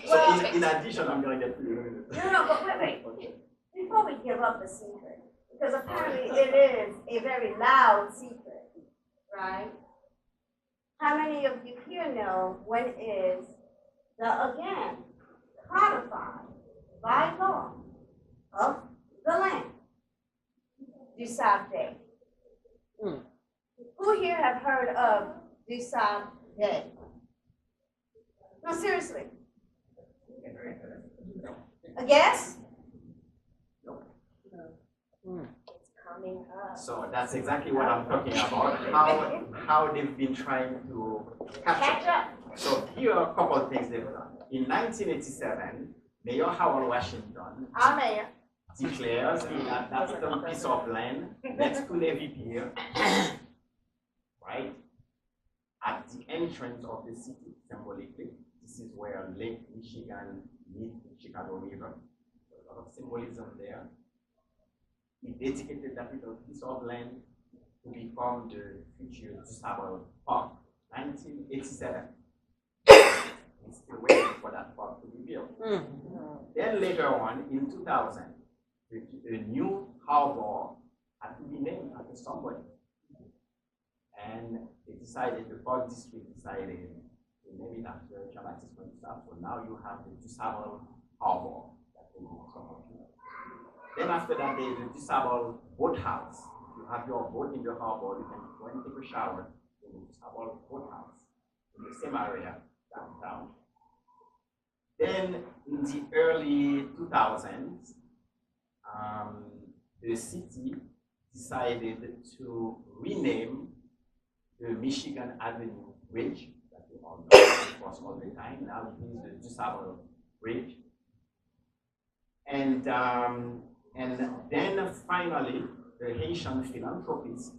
So in addition, I'm going to get to you. No, but wait. Okay. Before we give up the secret, because apparently it is a very loud secret, right? How many of you here know when is the, again, codified by law of the land, Du Sable Day? Who here have heard of Du Sable Day? No, seriously. A guess? It's coming up. So that's exactly what I'm talking about, how they've been trying to catch up. So here are a couple of things they've done. In 1987, Mayor Howard Washington Our mayor declares that that's the piece of land next to Navy Pier, right, at the entrance of the city, symbolically. This is where Lake Michigan meets the Chicago River. There's a lot of symbolism there. He dedicated that little piece of land to become the future Du Sable Park, 1987. We're still waiting for that park to be built. Then later on, in 2000, the new harbor had to be named after somebody. And they decided, the park district decided to name it after Jean-Baptiste Pointe. So now you have the Du Sable Harbor that they will talk about. Then after that, there's the Du Sable Boathouse. If you have your boat in the harbor, you can go and take a shower in the Du Sable Boathouse in the same area downtown. Then in the early 2000s, the city decided to rename the Michigan Avenue Bridge that we all know across all the time. Now it is the Du Sable Bridge. And then finally, the Haitian philanthropist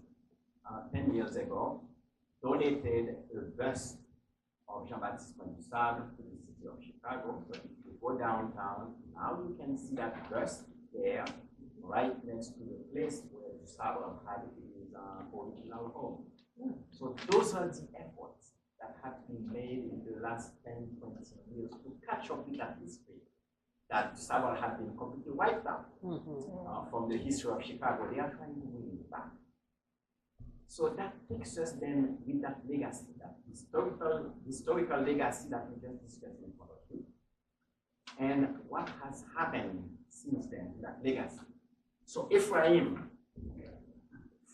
10 years ago, donated a bust of Jean-Baptiste Pointe Du Sable to the city of Chicago. So if you go downtown, now you can see that bust there, right next to the place where Du Sable had his original home. So those are the efforts that have been made in the last 10, 20 years to catch up with that history that Du Sable had been completely wiped out from the history of Chicago. They are trying to bring it back. So that takes us then with that legacy, that historical legacy that we just discussed in front of you. And what has happened since then, that legacy. So Ephraim,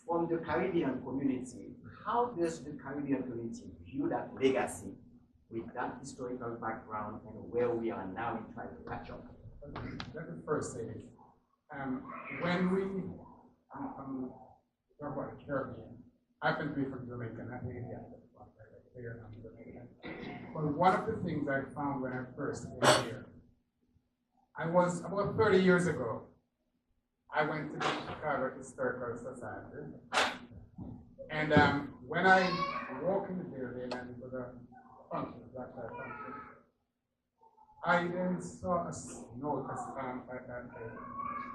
from the Caribbean community, how does the Caribbean community view that legacy with that historical background and where we are now in trying to catch up? Let me first say this. When we talk about the Caribbean, I happen to be from Jamaica, and I think clear I'm Jamaican. But one of the things I found when I first came here, I was about 30 years ago, I went to the Chicago Historical Society. And when I walked in the building and it was a function, a black tie function, I then saw a note,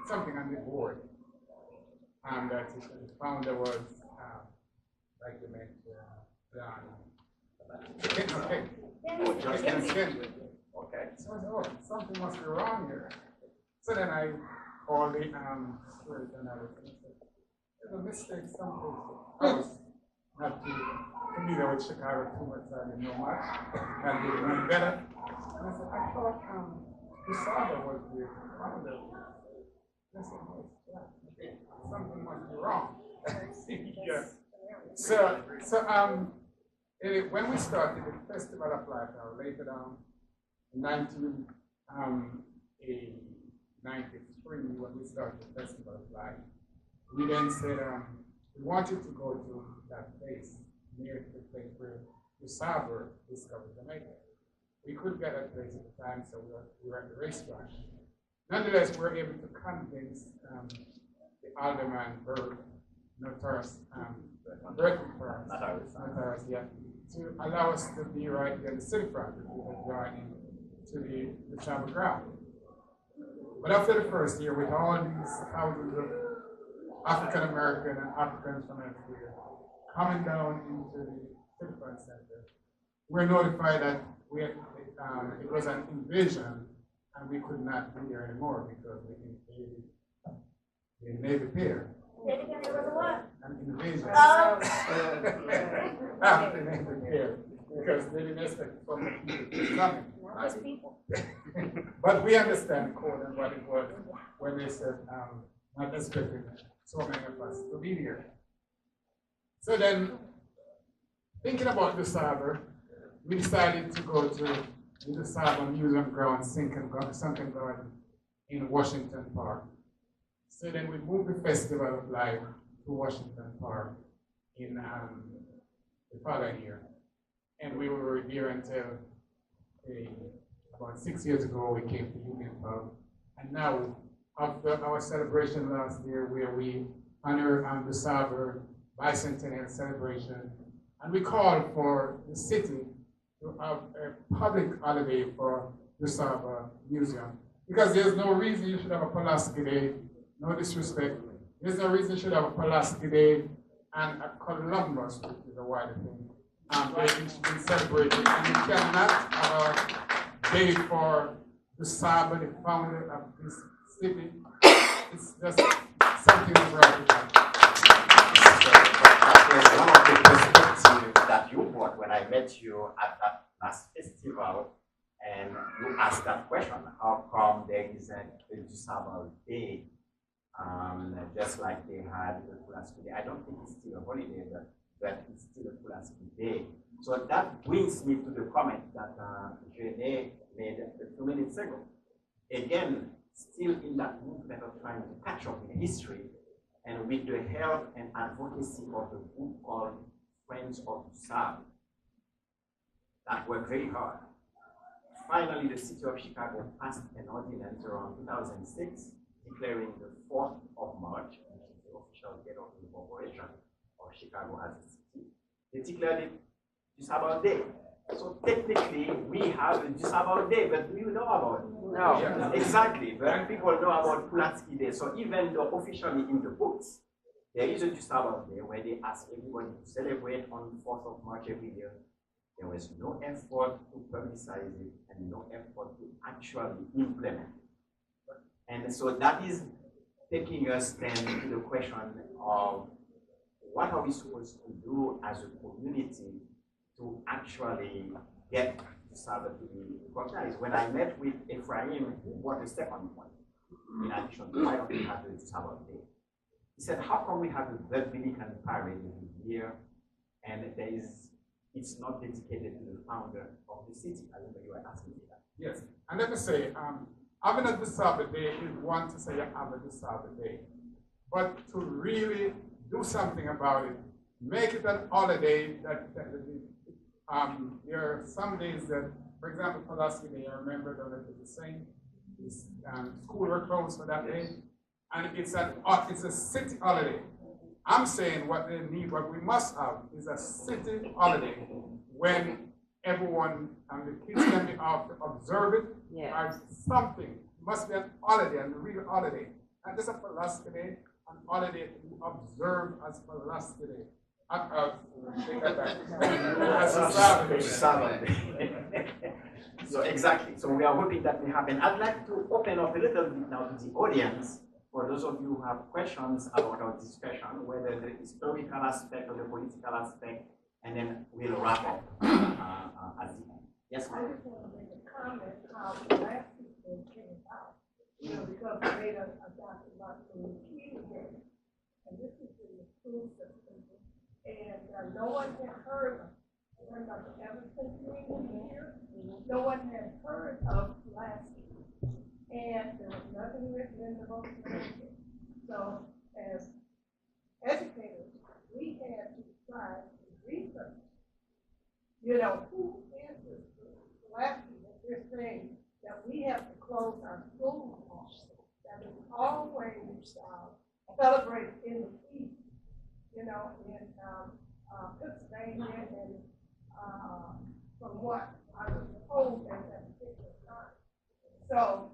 something on the board that it found there was, like you mentioned, Okay. So I said, oh, something must be wrong here. So then I called the steward and I said, there's a mistake someplace. I was not too familiar with Chicago too much, so I didn't know much. I didn't know better. And I said, I thought Du Sable was the founder. I said, oh, yeah. Something must be wrong. Yeah. So when we started the Festival of Life, later on, in 1993, when we started the Festival of Life, we then said we wanted to go to that place near the place where Du Sable discovered Jamaica. We couldn't get that place at the time, so we were at the restaurant. Nonetheless, we were able to convince the alderman, notorious yeah, to allow us to be right there in the city front. We were joining to the Shabbat ground. But after the first year, with all these thousands of African American and Africans from everywhere coming down into the city front center, we're notified that it was an invasion and we could not be there anymore because we invaded the Navy Pier. An invasion. After the Navy Pier, because they didn't expect so many people to come. But we understand the code and what it was when they said not expecting so many of us to be here. So then, thinking about Du Sable, we decided to go to the Du Sable Museum ground, sunken garden in Washington Park. So then we moved the Festival of Life to Washington Park in the following year. And we were there until about 6 years ago, we came to Union Park. And now, after our celebration last year, where we honor Du Sable bicentennial celebration, and we called for the city to have a public holiday for Du Sable Museum. Because there's no reason you should have a Pulaski Day, no disrespect. There's no reason you should have a Pulaski Day and a Columbus, which is a wider thing. They should be celebrated. And you cannot have a day for Du Sable, the founder of this city. It's just something that's right with that. That was one of the perspectives that you brought when I met you at that last festival, and you asked that question: how come there isn't a Du Sable Day, just like they had the Pulaski Day? I don't think it's still a holiday, but it's still a Pulaski Day. So that brings me to the comment that Jeanne made a few minutes ago. Again, still in that movement of trying to catch up in history, and with the help and advocacy of a group called Friends of Du Sable, that worked very hard. Finally, the city of Chicago passed an ordinance around 2006 declaring the 4th of March, which is the official date of incorporation of Chicago as a city, they declared it Du Sable Day. So technically, we have a Du Sable Day, but do you know about it? No. Exactly, but people know about Pulaski Day. So even though officially in the books, there is a Du Sable Day where they ask everybody to celebrate on the 4th of March every year. There was no effort to publicize it and no effort to actually implement it. And so that is taking us then to the question of what are we supposed to do as a community to actually get Du Sable to be recognized. When I met with Ephraim, he brought a second point. In addition to why don't we have the Du Sable Day? He said, how come we have a Blood Dominican parade every year and it's not dedicated to the founder of the city? I remember you were asking me that. Yes, and let me say, having a Du Sable Day is one to say you have a Du Sable Day, but to really do something about it, make it an holiday that there are some days that, for example, Pulaski Day, I remember that it was the same. School were closed for that day, and it's a city holiday. I'm saying what they need, what we must have, is a city holiday when everyone and the kids can be out to observe it, or something. It must be an holiday, and a real holiday. And just a Pulaski Day, an holiday to observe as Pulaski Day. Take that back. As a Sabbath. So exactly. So we are hoping that may happen. I'd like to open up a little bit now to the audience. For those of you who have questions about our discussion, whether the historical aspect or the political aspect, and then we'll wrap up at the end. Yes, ma'am. I just want to make a comment how the last people came about. Because they made a Dr. Martin Luther King Day, and this is in the school system, and no one had heard of it. Dr. Emerson being here, no one had heard of Pulaski. And there was nothing written in the book. So, as educators, we had to try to research. Who is this Pulaski that they're saying that we have to close our schools on? That is always celebrated in the East, in Pennsylvania, and from what I was told at that particular time. So,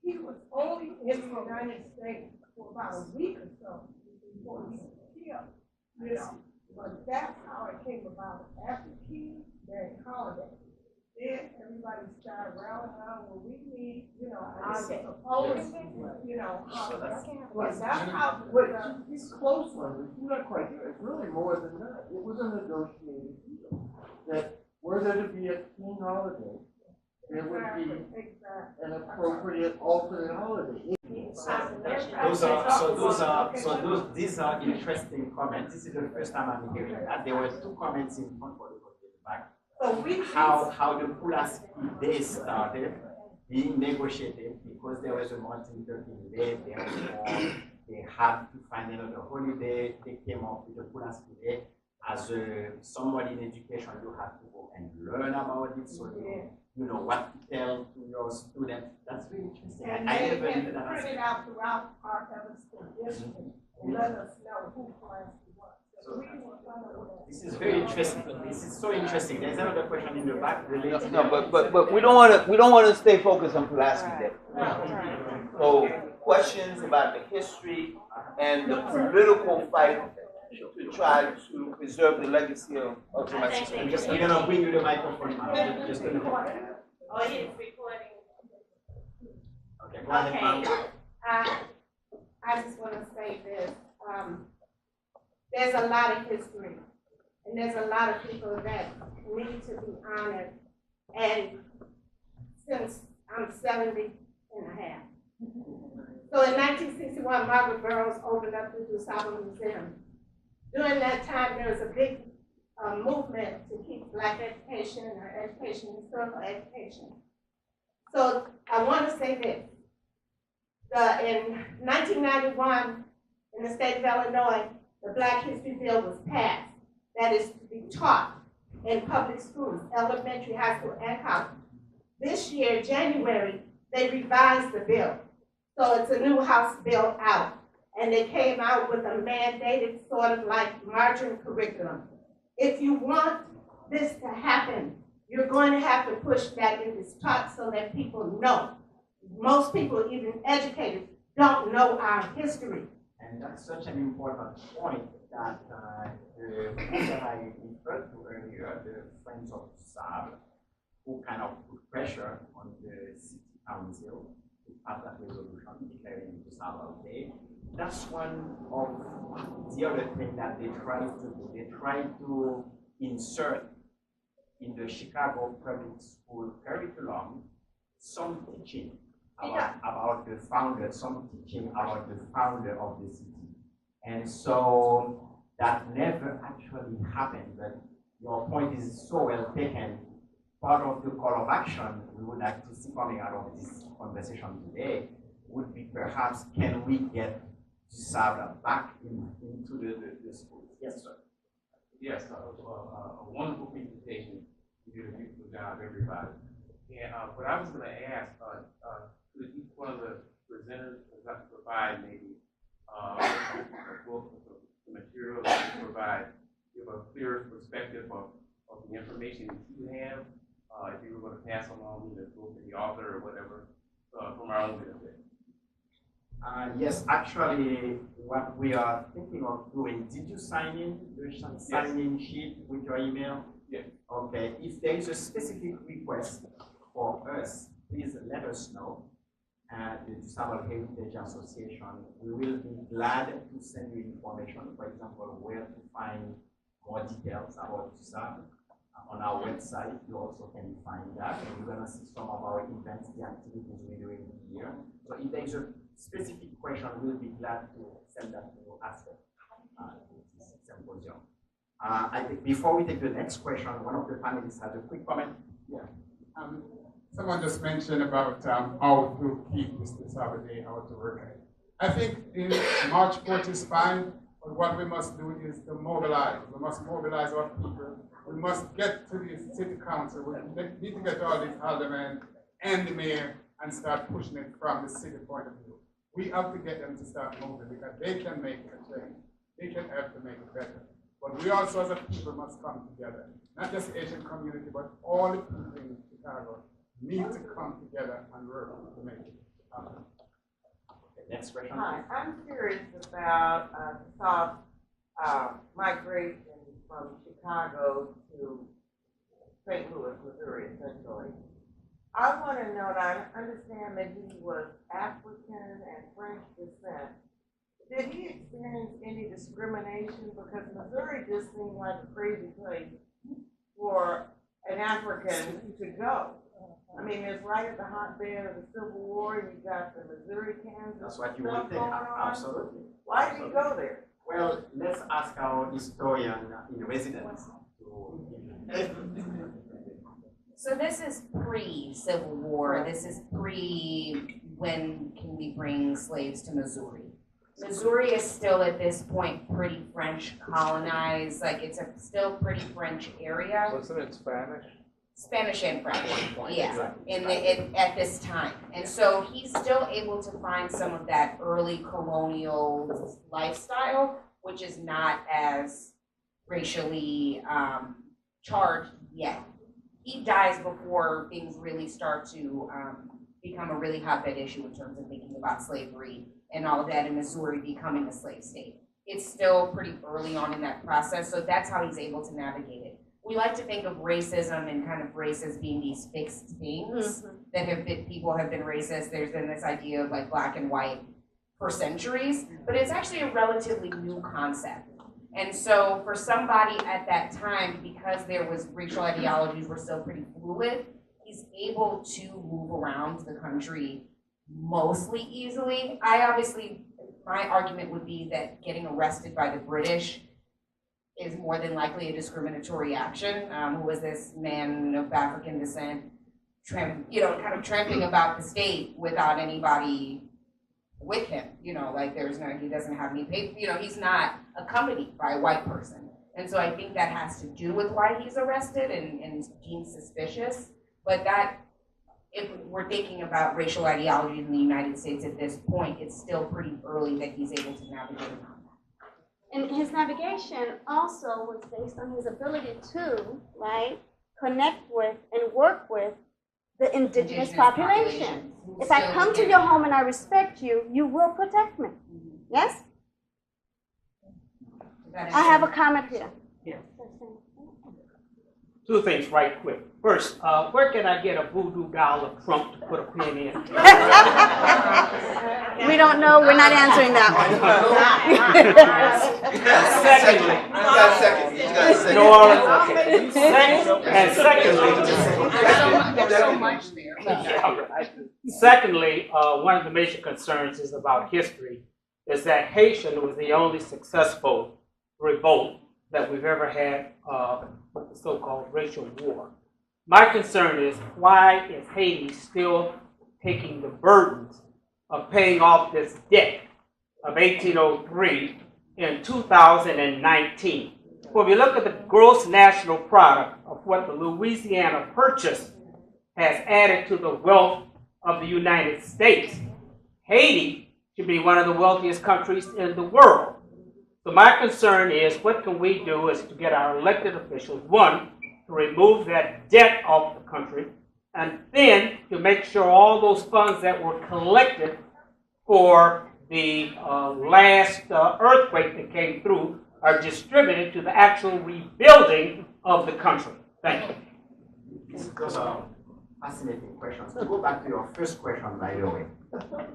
he was only in the United States for about a week or so before he was killed, But that's how it came about. After King Day holiday, then everybody started rallying around. Well, we need, I suppose, but that's how. These close language, you're not quite here. It's really more than that. It was a negotiated deal that were there to be a king holiday, there would be an appropriate alternate holiday. These are interesting comments. This is the first time I'm hearing that. There were two comments in front of the back. How the Pulaski Day started being negotiated because there was a Martin Luther King Day. They had to find another holiday. They came up with the Pulaski Day. As somebody in education, you have to go and learn about it, so you know what to tell to your students. That's very interesting. And I they never can knew that. print it out throughout our Evanston district and let us know who Pulaski was. So, this is very interesting. This is so interesting. There's another question in the back related. No, but we don't want to stay focused on Pulaski Day. So questions about the history and the political fight to try to preserve the legacy of domestic service. We're gonna bring you the microphone now. Just Oh, it's recording. Okay, go ahead, ma'am. I just want to say this. There's a lot of history, and there's a lot of people that need to be honored. And since I'm 70 and a half. So in 1961, Margaret Burroughs opened up the Du Sable Museum. During that time, there was a big movement to keep Black education or education, historical education. So I want to say this. In 1991, in the state of Illinois, the Black History Bill was passed. That is to be taught in public schools, elementary, high school, and college. This year, January, they revised the bill. So it's a new House bill out. and they came out with a mandated sort of like margarine curriculum. If you want this to happen, you're going to have to push that in this talk so that people know. Most people, even educators, don't know our history. And that's such an important point that the group that I referred to earlier, the Friends of Sable, who kind of put pressure on the city council to pass that resolution declaring Du Sable Day. That's one of the other things that they try to do. They try to insert in the Chicago public school curriculum some teaching about the founder, some teaching about the founder of the city. And so that never actually happened, but your point is so well taken. Part of the call of action we would like to see coming out of this conversation today would be perhaps, can we get Du Sable back into the schools? Yes, sir. Yes, a wonderful presentation. You did a beautiful job, everybody. And what I was going to ask, could each one of the presenters provide maybe a book, the material that you provide, give a clearer perspective of the information that you have, if you were going to pass along the book to the author or whatever, from our own benefit. Yes, actually, what we are thinking of doing, did you sign in the sign-in sheet with your email? Yes. Okay, if there is a specific request for us, please let us know. The Du Sable Heritage Association, we will be glad to send you information, for example, where to find more details about Du Sable. On our website, you also can find that, and you're going to see some of our events, the activities we're doing here. So if there is a specific question, we'll be glad to send that to you after this symposium. I think before we take the next question, one of the panelists has a quick comment. Yeah. Someone just mentioned about how to keep this Du Sable Day, how to work on it. I think in March 4th is fine, but what we must do is to mobilize. We must mobilize our people. We must get to the city council. We need to get all these aldermen and the mayor and start pushing it from the city point of view. We have to get them to start moving because they can make a change. They can help to make it better. But we also as a people must come together. Not just the Asian community, but all the people in Chicago need to come together and work to make it happen. Next question. Hi, I'm curious about South migration from Chicago to St. Louis, Missouri, essentially. I want to know, and I understand that he was African and French descent. Did he experience any discrimination? Because Missouri just seemed like a crazy place for an African to go. I mean, it's right at the hotbed of the Civil War. You got the Missouri, Kansas. That's what you would think. Absolutely. Why did he go there? Well, let's ask our historian in residence. So this is pre-Civil War. This is pre when can we bring slaves to Missouri. Missouri is still at this point pretty French colonized. Like it's a still pretty French area. Wasn't it Spanish? Spanish and French, yeah, at this time. And so he's still able to find some of that early colonial lifestyle, which is not as racially charged yet. He dies before things really start to become a really hotbed issue in terms of thinking about slavery and all of that in Missouri becoming a slave state. It's still pretty early on in that process, so that's how he's able to navigate it. We like to think of racism and kind of race as being these fixed things that have been, people have been racist. There's been this idea of like black and white for centuries, but it's actually a relatively new concept. And so for somebody at that time, because there was racial ideologies were still pretty fluid, he's able to move around the country mostly easily. My argument would be that getting arrested by the British is more than likely a discriminatory action. Who was this man of African descent, kind of tramping about the state without anybody with him, like he doesn't have any paper, he's not accompanied by a white person. And so I think that has to do with why he's arrested and deemed suspicious. But that if we're thinking about racial ideology in the United States at this point, it's still pretty early that he's able to navigate around that. And his navigation also was based on his ability to, right, connect with and work with the indigenous population. If I come to your home and I respect you, you will protect me. Yes? I have a comment here. Yeah. Two things right quick. First, where can I get a voodoo doll of Trump to put a pin in? We don't know. We're not answering that Secondly, secondly, one of the major concerns is about history, is that Haitian was the only successful revolt that we've ever had with the so-called racial war. My concern is, why is Haiti still taking the burdens of paying off this debt of 1803 in 2019? When we look at the gross national product of what the Louisiana Purchase has added to the wealth of the United States, Haiti should be one of the wealthiest countries in the world. So my concern is, what can we do is to get our elected officials, one, to remove that debt off the country, and then to make sure all those funds that were collected for the last earthquake that came through are distributed to the actual rebuilding of the country. Thank you. Those are fascinating questions. To go back to your first question, by the way,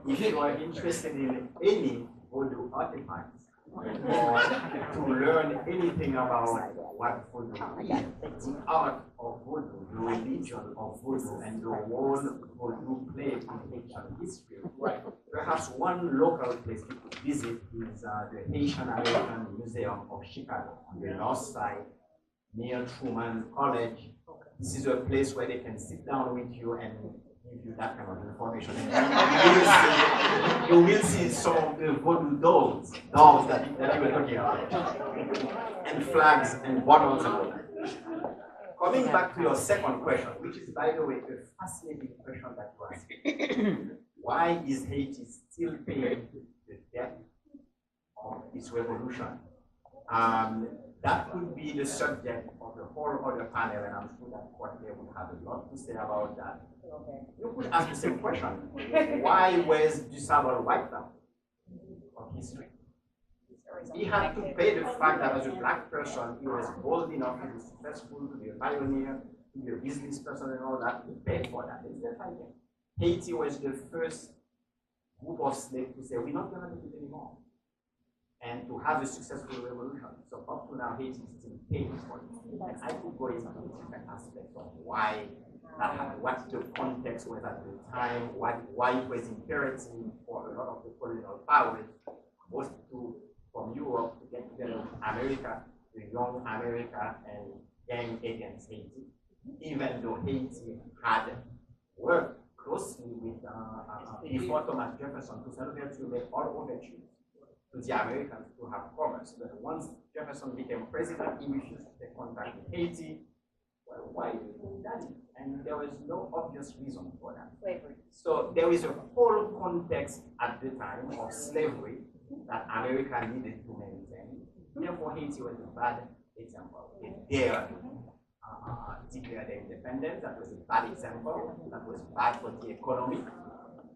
if you are interested in any voodoo artifacts, or to learn anything about what voodoo is, the art of voodoo, the religion of voodoo, and the role voodoo played in Haitian history, perhaps one local place you could visit is the Haitian American Museum of Chicago on the north side, near Truman College. This is a place where they can sit down with you and give you that kind of information. And you will see some of the voodoo dolls that you were talking about, and flags and bottles and all that. Coming back to your second question, which is, by the way, a fascinating question that you asked. Why is Haiti still paying the debt of its revolution? That could be the subject of the whole other panel, and I'm sure that Courtney would have a lot to say about that. You could ask the same question. Why was Du Sable wiped out of history? He had to pay the fact that as a black person, he was bold enough to be successful, to be a pioneer, to be a business person and all that. He paid for that. Haiti was the first group of slaves to say, we're not going to do it anymore, and to have a successful revolution. So up to now, Haiti is still paying for it. And I could go into different aspects of why that happened, what the context was at the time, why it was imperative for a lot of the colonial powers, most from Europe, to get together with America, the young America, and gang against Haiti, even though Haiti had worked closely with before Thomas Jefferson to celebrate to make all overtures to the Americans to have commerce. But once Jefferson became president, he refused to take contact with Haiti. Well, why did he that? And there was no obvious reason for that. Slavery. So there is a whole context at the time of slavery that America needed to maintain. Therefore, Haiti was a bad example. They dared declare their independence. That was a bad example. That was bad for the economy.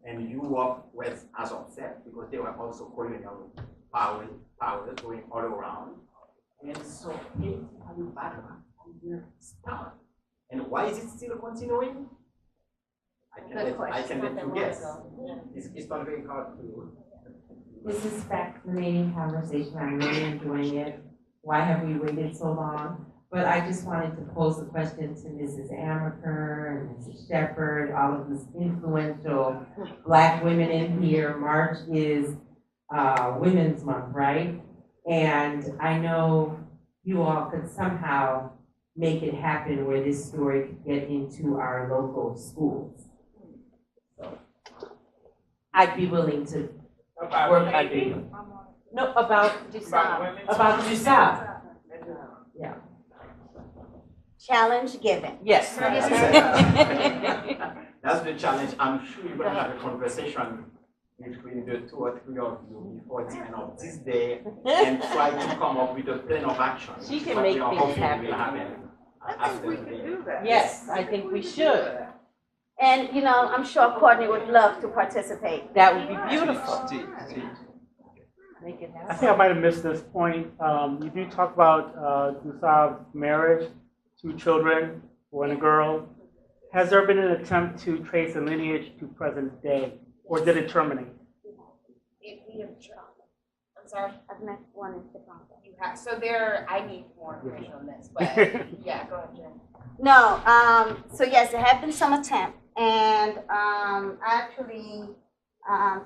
And Europe was as upset because they were also colonial powers going all around. And so Haiti had a bad rap from the start. And why is it still continuing? I can let you guess. It's not very hard to. This is fascinating conversation. I'm really enjoying it. Why have we waited so long? But I just wanted to pose a question to Mrs. Amaker and Mrs. Shepherd, all of these influential Black women in here. March is Women's Month, right? And I know you all could somehow make it happen where this story could get into our local schools. So I'd be willing to work under you. No, about Du Sable. About Du Sable. Yeah. Challenge given. Yes. That's the challenge. I'm sure you're going to have a conversation between the 2 or 3 of you before the end of this day and try to come up with a plan of action. She can make things happen. I think we can do that. Yes, I think we should. And, you know, I'm sure Courtney would love to participate. That would be beautiful. Make it I happen. think I might have missed this point. You do talk about Du Sable's marriage, 2 children, boy and a girl. Has there been an attempt to trace a lineage to present day, or did it terminate? I'm sorry. I've met one in Chicago. You have, so I need more information on this, but yeah, go ahead, Jen. No, so yes, there have been some attempts, and actually,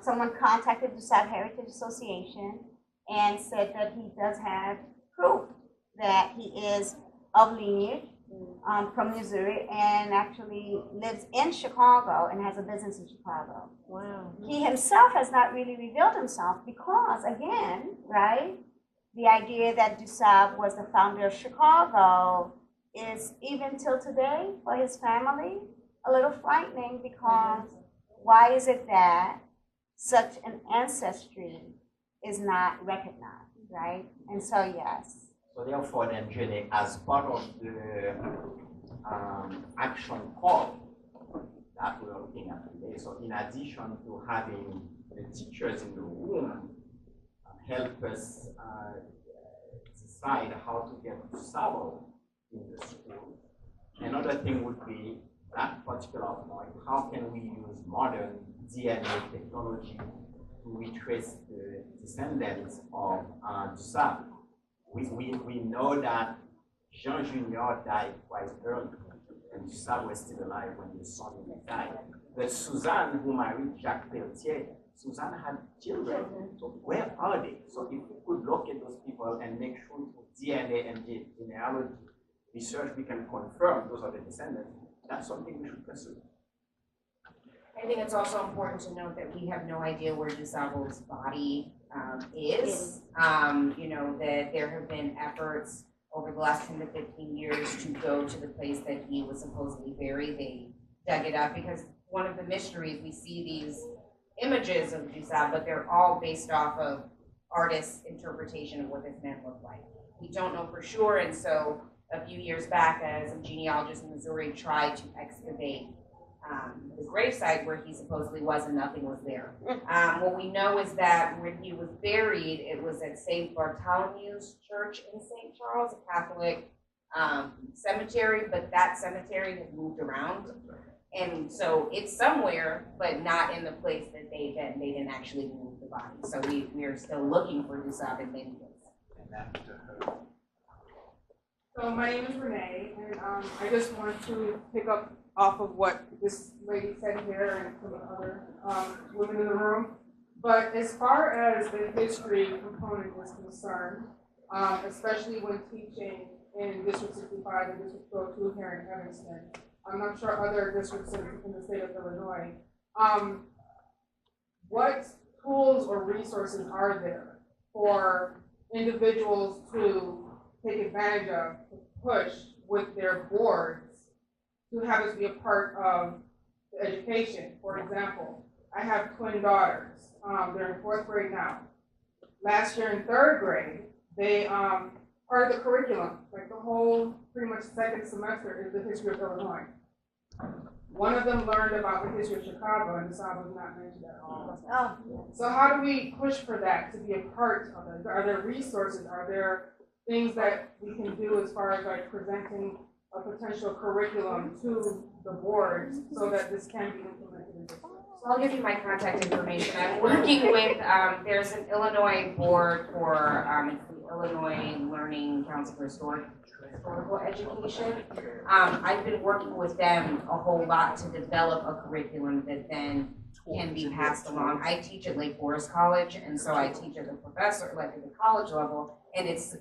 someone contacted the South Heritage Association and said that he does have proof that he is of lineage from Missouri and actually lives in Chicago and has a business in Chicago. Wow. He himself has not really revealed himself because, again, right, the idea that Du Sable was the founder of Chicago is, even till today, for his family, a little frightening because why is it that such an ancestry is not recognized, right? And so, yes. So therefore, then, Jenny, as part of the action call that we are looking at today, so in addition to having the teachers in the room help us decide how to get Du Sable in the school, another thing would be that particular point, how can we use modern DNA technology to retrace the descendants of Du Sable? We know that Jean Jr. died quite early, and Du Sable was still alive when his son died. But Suzanne, who married Jacques Pelletier, Suzanne had children. So where are they? So if we could locate those people and make sure through DNA and genealogy research we can confirm those are the descendants, that's something we should pursue. I think it's also important to note that we have no idea where Du Sable's body is. You know, that there have been efforts over the last 10 to 15 years to go to the place that he was supposedly buried. They dug it up because one of the mysteries, we see these images of Du Sable, but they're all based off of artists' interpretation of what this man looked like. We don't know for sure, and so a few years back, as a genealogist in Missouri tried to excavate the gravesite where he supposedly was, and nothing was there. What we know is that when he was buried, it was at St. Bartholomew's Church in St. Charles, a Catholic cemetery, but that cemetery has moved around. And so it's somewhere, but not in the place that they've been. They didn't actually move the body. So we are still looking for Du Sable in many places. So my name is Renee, and I just wanted to pick up off of what this lady said here and some other women in the room. But as far as the history component is concerned, especially when teaching in District 65 and District 202 here in Evanston, I'm not sure other districts in the state of Illinois, what tools or resources are there for individuals to take advantage of, to push with their boards to have us be a part of the education? For example, I have twin daughters. They're in 4th grade now. Last year in 3rd grade, they part of the curriculum, like the whole pretty much 2nd semester is the history of Illinois. One of them learned about the history of Chicago, and Du Sable was not mentioned at all. So how do we push for that to be a part of it? Are there resources? Are there things that we can do as far as like presenting a potential curriculum to the boards so that this can be implemented in the schools? So I'll give you my contact information. I'm working with, there's an Illinois board for, it's the Illinois Learning Council for Historical Education. I've been working with them a whole lot to develop a curriculum that then can be passed along. I teach at Lake Forest College, and so I teach as a professor, like at the college level, and it's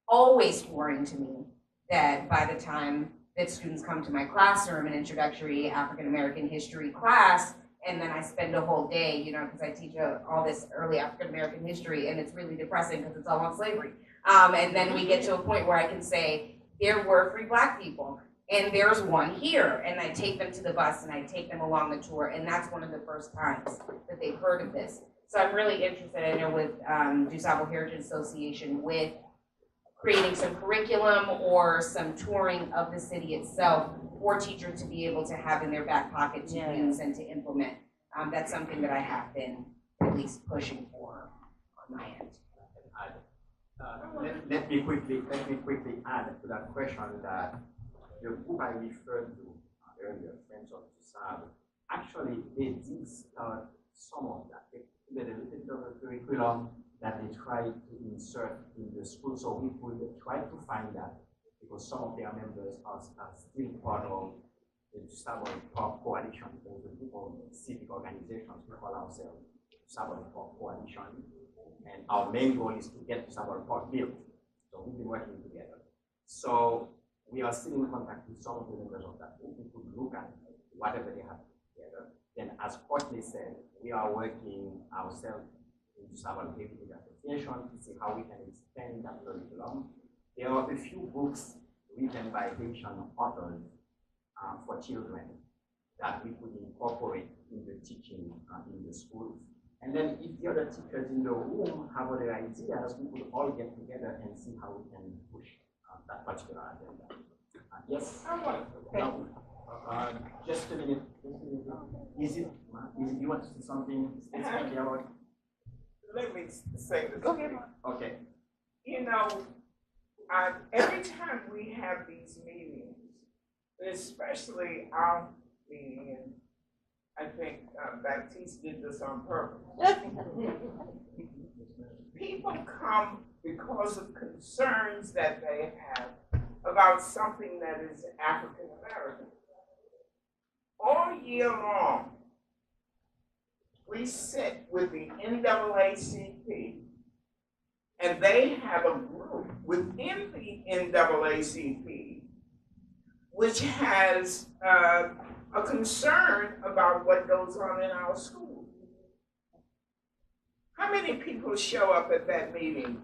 always foreign to me that by the time that students come to my classroom, an introductory African American history class, and then I spend a whole day, you know, because I teach all this early African American history, and it's really depressing because it's all on slavery. And then we get to a point where I can say, there were 3 Black people, and there's one here, and I take them to the bus, and I take them along the tour, and that's one of the first times that they've heard of this. So I'm really interested, I know with Du Sable Heritage Association, with creating some curriculum or some touring of the city itself for teachers to be able to have in their back pocket to use and to implement. That's something that I have been at least pushing for on my end. Let me quickly add to that question that the group I referred to earlier, Friends of Du Sable, actually they did start some of that. They did a little bit of a curriculum that they tried to insert in the school, so we could try to find that, because some of their members are still part of the Du Sable Park Coalition, or the group of civic organizations. We call ourselves Du Sable Park Coalition, and our main goal is to get Du Sable Park built. So we've been working together. So we are still in contact with some of the members of that group. We could look at whatever they have together. Then, as Courtney said, we are working ourselves in Du Sable Heritage Association to see how we can extend that curriculum. There are a few books written by Haitian authors for children that we could incorporate in the teaching in the schools. And then if the other teachers in the room have other ideas, we could all get together and see how we can push that particular agenda. Yes? Just a minute. Is it, you want to say something specifically about? Let me say this. Okay. You know, every time we have these meetings, especially our meeting, and I think Baptiste did this on purpose. People come because of concerns that they have about something that is African American. All year long, we sit with the NAACP, and they have a group within the NAACP which has a concern about what goes on in our schools. How many people show up at that meeting?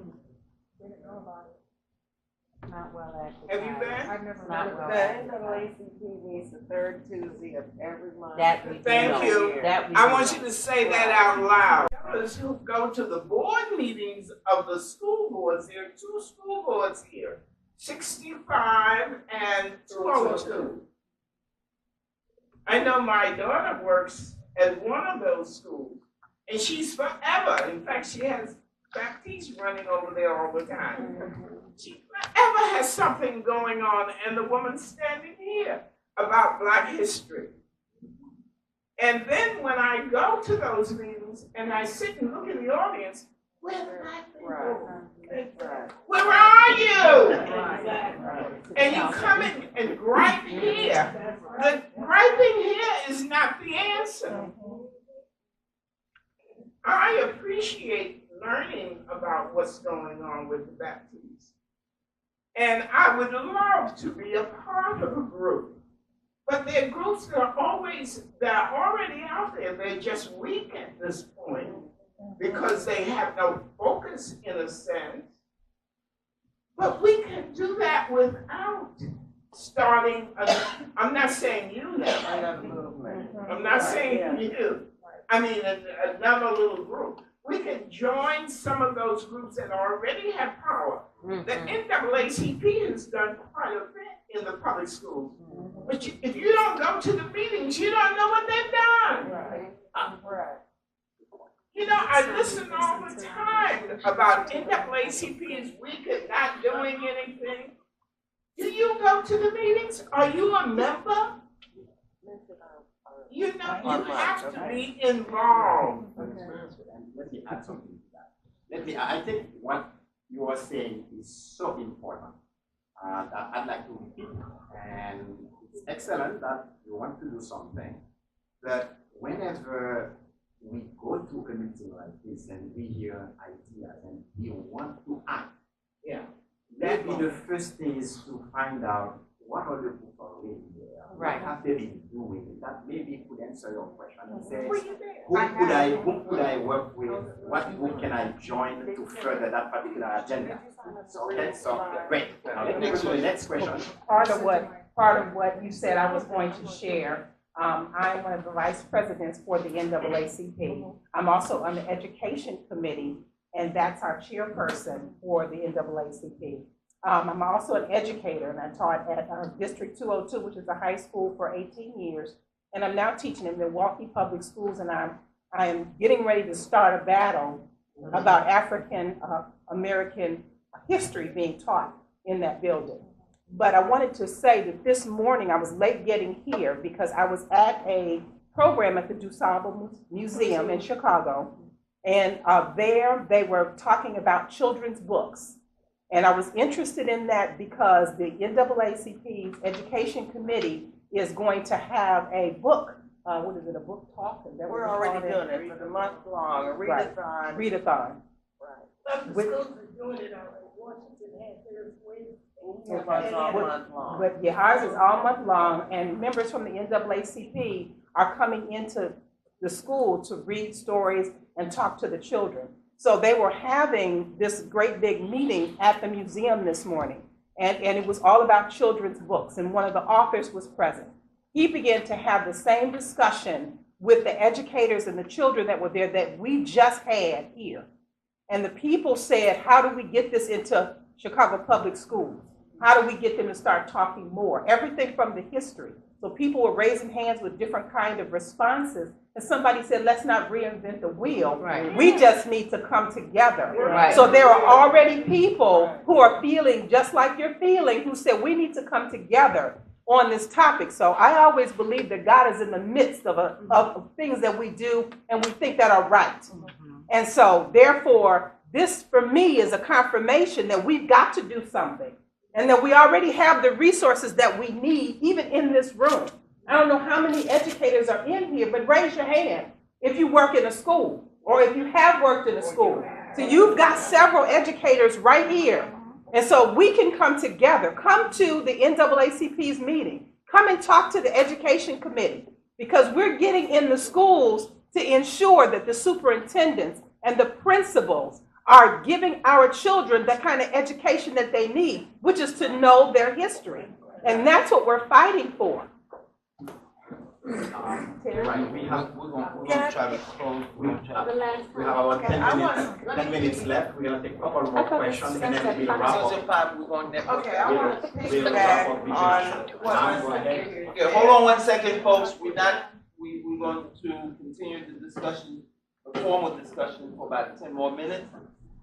Not well, actually. Have you been? I've never not well. The NAACP meets the 3rd Tuesday of every month. Thank you. I want you to say that out loud. Those who go to the board meetings of the school boards, there are 2 school boards here, 65 and 202. I know my daughter works at one of those schools, and she's forever. In fact, she has Baptiste running over there all the time. She forever has something going on, and the woman's standing here about Black history. And then when I go to those meetings and I sit and look in the audience, where are the Black people? Where are you? And you come in and gripe here. The griping here is not the answer. I appreciate learning about what's going on with the Baptiste. And I would love to be a part of a group. But there are groups that are already out there. They're just weak at this point because they have no focus in a sense. But we can do that without starting, I'm not saying you now. I'm not saying you. I mean another little group. We can join some of those groups that already have power. The NAACP has done quite a bit in the public schools. But if you don't go to the meetings, you don't know what they've done. You know, I listen all the time about NAACP is weak and not doing anything. Do you go to the meetings? Are you a member? You know, you have to be involved. Let me add something to that. I think what you are saying is so important that I'd like to repeat. And it's excellent that you want to do something. But whenever we go to a meeting like this and we hear ideas and we want to act, maybe the first thing is to find out what are the people already there. What have they been doing? That maybe could answer your question and say, who could I work with? What group can I join to further that particular agenda? Okay, so great. Now let me go to the next question. Part of what you said I was going to share. I'm one of the vice presidents for the NAACP. I'm also on the education committee, and that's our chairperson for the NAACP. I'm also an educator, and I taught at District 202, which is a high school, for 18 years. And I'm now teaching in Milwaukee Public Schools, and I am getting ready to start a battle about African American history being taught in that building. But I wanted to say that this morning I was late getting here because I was at a program at the Du Sable Museum in Chicago, and there they were talking about children's books. And I was interested in that because the NAACP's Education Committee is going to have a book, what is it, a book talk? Is that We're already doing it for the month long, a readathon. Right. Readathon. Right. The schools are doing it already. Washington has theirs way. All month long. But yeah, ours is all month long, and members from the NAACP are coming into the school to read stories and talk to the children. So they were having this great big meeting at the museum this morning, and it was all about children's books, and one of the authors was present. He began to have the same discussion with the educators and the children that were there that we just had here. And the people said, how do we get this into Chicago Public Schools? How do we get them to start talking more? Everything from the history. So people were raising hands with different kind of responses. And somebody said, let's not reinvent the wheel. Right. We just need to come together. Right. So there are already people who are feeling just like you're feeling, who said we need to come together on this topic. So I always believe that God is in the midst of things that we do and we think that are right. And so therefore, this for me is a confirmation that we've got to do something and that we already have the resources that we need, even in this room. I don't know how many educators are in here, but raise your hand if you work in a school or if you have worked in a school. So you've got several educators right here. And so we can come together. Come to the NAACP's meeting. Come and talk to the education committee, because we're getting in the schools to ensure that the superintendents and the principals are giving our children the kind of education that they need, which is to know their history. And that's what we're fighting for. Right, we're going to try to close. We have about 10 minutes left. We're going to take a couple more questions and then we'll wrap up. Okay, I want to piggyback on what I said. Okay, hold on 1 second, folks. We're going to continue the discussion, the formal discussion, for about 10 more minutes,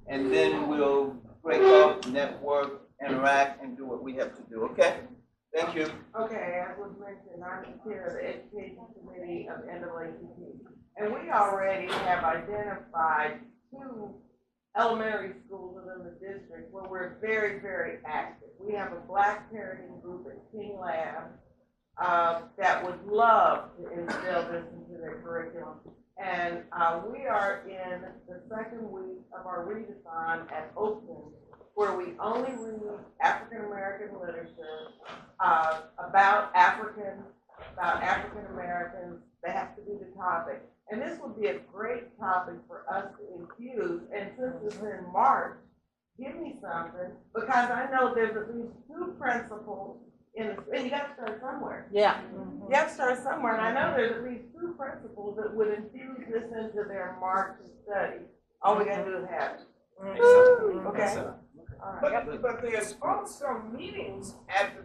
and then we'll break up, network, interact, and do what we have to do. Okay? Thank you. Okay, as was mentioned, I'm the chair of the Education Committee of NAACP. And we already have identified 2 elementary schools within the district where we're very, very active. We have a Black parenting group at King Lab that would love to instill this into their curriculum. And we are in the second week of our readathon at Oakland, where we only read African American literature about African Americans. That has to be the topic. And this would be a great topic for us to infuse. And since it's in March, give me something, because I know there's at least 2 principals in the, and you got to start somewhere. Yeah. You have to start somewhere, and I know there's at least 2 principals that would infuse this into their March study. All we got to do is have it. Okay. But there's also meetings at the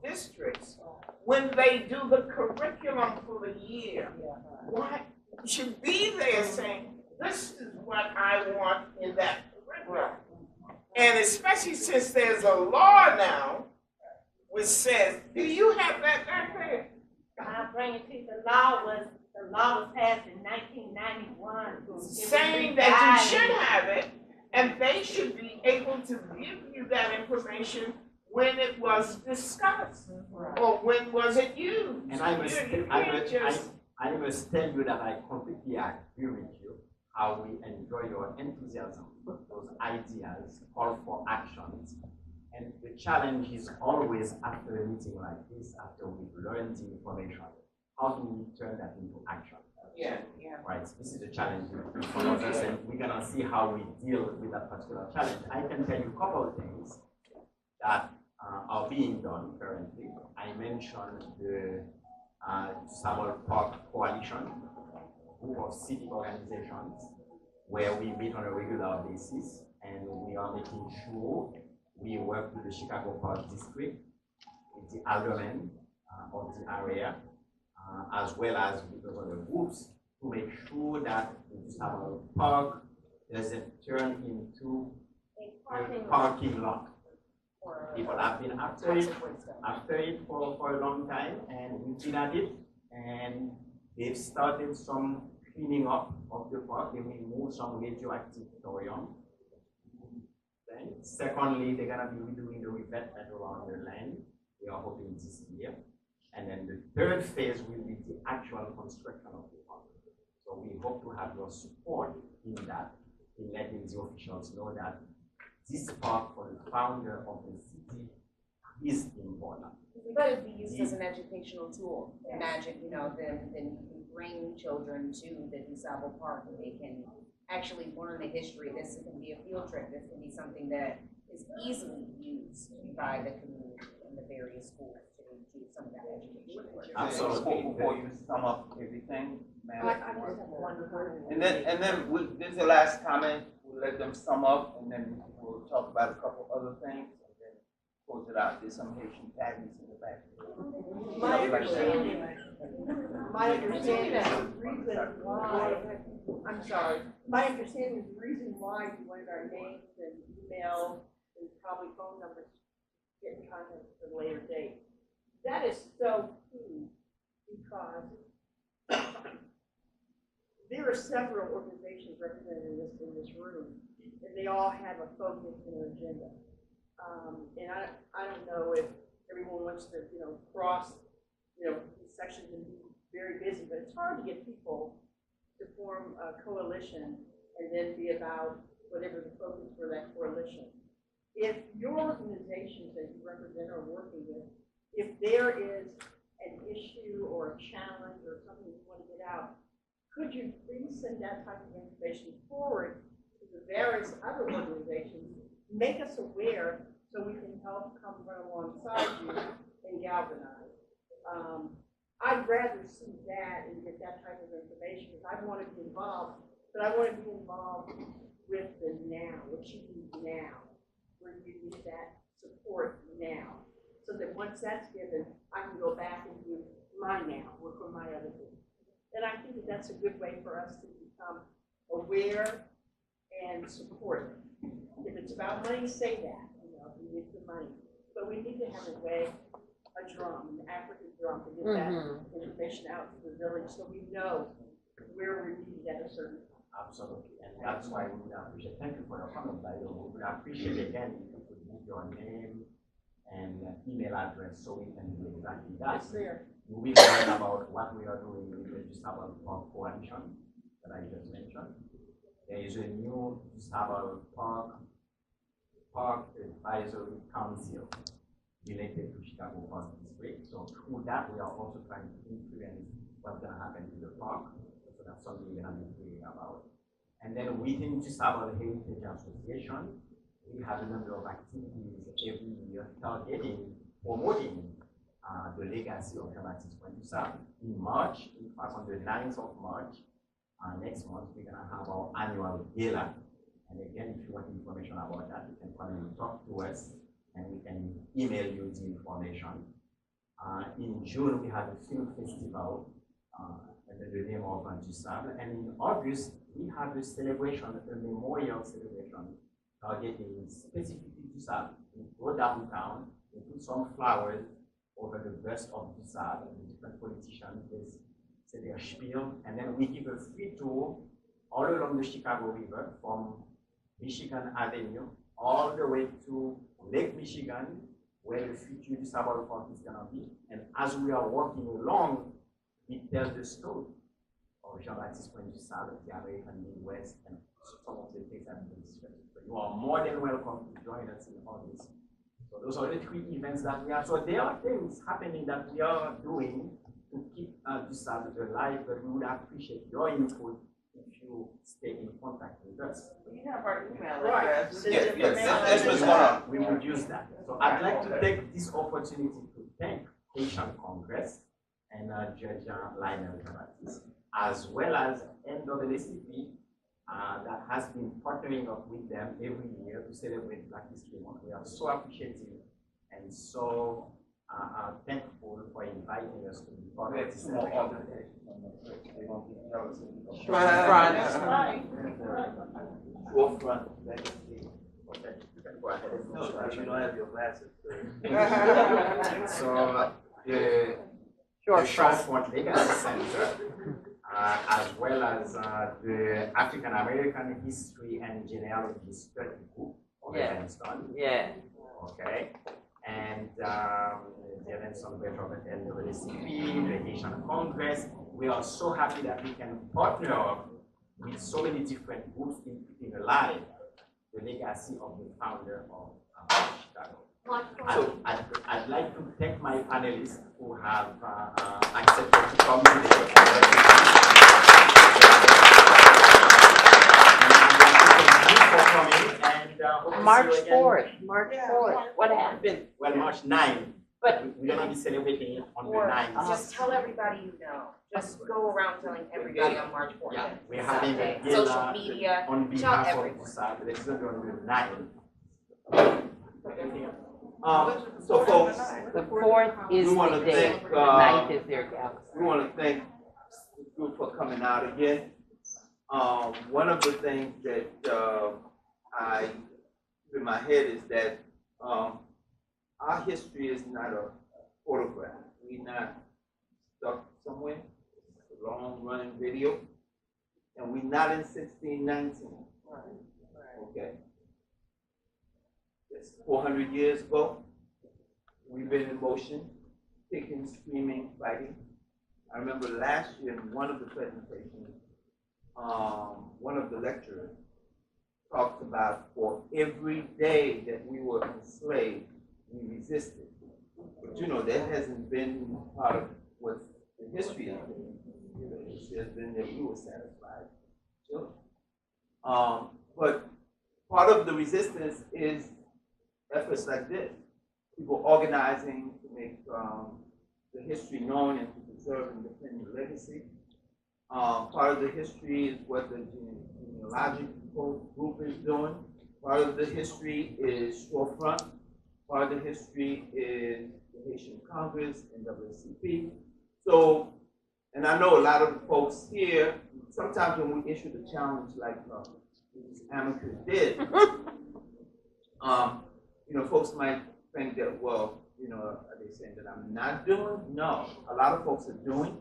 districts when they do the curriculum for the year. Why should be there saying, this is what I want in that curriculum. And especially since there's a law now which says, do you have that back there? I'll bring it to you. The law was passed in 1991. Saying that you should have it, and they should be able to give you that information when it was discussed, or when was it used. And I must tell you that I completely agree with you, how we enjoy your enthusiasm, those ideas, call for actions. And the challenge is always after a meeting like this, after we've learned the information, how do we turn that into action? Yeah. Right, this is a challenge in front of us, and we're gonna see how we deal with that particular challenge. I can tell you a couple of things that are being done currently. I mentioned the Sable Park Coalition, group of civic organizations, where we meet on a regular basis, and we are making sure we work with the Chicago Park District, with the aldermen of the area, as well as with the other groups, to make sure that the Sable Park doesn't turn into a parking lot. People have been after it for a long time, and we've been at it, and they've started some cleaning up of the park. They remove some radioactive thorium. Then, secondly, they're gonna be redoing the revetment around the land. We are hoping this year. And then the third phase will be the actual construction of the park. So we hope to have your support in that, in letting the officials know that this park for the founder of the city is important. But it'd be used as an educational tool. Imagine, then you can bring children to the Du Sable Park and they can actually learn the history. This can be a field trip. This can be something that is easily used by the community and the various schools to do some of that education work. Absolutely. Before you sum up everything, ma'am. And then this is the last comment. We'll let them sum up, and then we'll talk about a couple other things, and then close it out. There's some Haitian tabbies in the back. My understanding is the reason why, I'm sorry, my understanding is the reason why we wanted our names and email and probably phone numbers to get in contact at a later date. That is so key because there are several organizations represented in this room, and they all have a focus and an agenda. And I don't know if everyone wants to, cross, these sections and be very busy, but it's hard to get people to form a coalition and then be about whatever the focus for that coalition. If your organizations that you represent are working with, if there is an issue or a challenge or something you want to get out, could you please send that type of information forward to the various other organizations, make us aware so we can help come run alongside you and galvanize. I'd rather see that and get that type of information because I want to be involved, but I want to be involved with the now, what you need now, where you need that support now. So that once that's given, I can go back and do my now, work on my other things. And I think that that's a good way for us to become aware and supportive. If it's about money, say that, we need the money. But we need to have a way, a drum, an African drum, to get that information out to the village so we know where we're needed at a certain time. Absolutely, and that's why we would appreciate, thank you for your comment, by the way. We would appreciate again if you could leave your name and email address so we can do exactly that. Yes, sir. We will learn about what we are doing with the Du Sable Park Coalition that I just mentioned. There is a new Du Sable Park Advisory Council related to Chicago Park District. So through that, we are also trying to influence what's going to happen to the park. So that's something we're going to be thinking about. And then within Du Sable Heritage Association, we have a number of activities every year targeting, promoting the legacy of Jean-Baptiste Pointe. In March, in fact, on the 9th of March, next month, we're going to have our annual gala. And again, if you want information about that, you can come and talk to us, and we can email you the information. In June, we have a film festival under the name of Du Sable. And in August, we have a celebration, a memorial celebration, targeting specifically Du Sable. We go downtown, we put some flowers over the bust of Du Sable, and the different politicians, they say their spiel, and then we give a free tour all along the Chicago River from Michigan Avenue all the way to Lake Michigan, where the future Du Sable Park is going to be. And as we are walking along, it tells the story of Jean-Baptiste Pointe Du Sable, the American Midwest, and some of the things that have been discussed. So you are more than welcome to join us in all this. So those are the 3 events that we have. So there are things happening that we are doing to to keep Du Sable alive, but we would appreciate your input if you stay in contact with us. We have our email Right. address. Yes. We would use that. So I'd like to take this opportunity to thank Haitian Congress and Judge Lionel Baptiste, as well as NAACP that has been partnering up with them every year to celebrate Black History Month. We are so appreciative and so thankful for inviting us to be part of this celebration. Shorefront. No, you don't have your glasses. So the Shorefront Legacy Center, as well as the African American History and Genealogy Study Group of Evanston. Yeah. Okay. And the Evanston Veteran and NAACP, the Haitian Congress. We are so happy that we can partner up with so many different groups in keeping alive the legacy of the founder of Chicago. I'd like to thank my panelists who have accepted to come today. March 4th. March 4th. What happened? Well, March 9th. But we're going to be celebrating it on the 9th. Just tell everybody you know. Just go around telling everybody on March 4th. Yeah, we're having a social media. on Tell behalf everyone. of the South. It's going to be on the 9th. So folks, The 4th is we want the to day. thank, The 9th is their gala. we want to thank this group for coming out again. One of the things that I in my head is that our history is not a photograph. We're not stuck somewhere. It's a long-running video, and we're not in 1619. Okay. It's 400 years ago. We've been in motion, kicking, screaming, fighting. I remember last year in one of the presentations, one of the lecturers talked about for every day that we were enslaved, we resisted. But you know, that hasn't been part of what the history has been. It has been that we were satisfied. Sure. But part of the resistance is efforts like this. People organizing to make the history known and to preserve and defend the legacy. Part of the history is what the genealogical group is doing. Part of the history is Shorefront. Part of the history is the Haitian Congress and NAACP. So, and I know a lot of the folks here, sometimes when we issue the challenge like Mrs. Amicus did, you know, folks might think that, well, you know, are they saying that I'm not doing? No, a lot of folks are doing.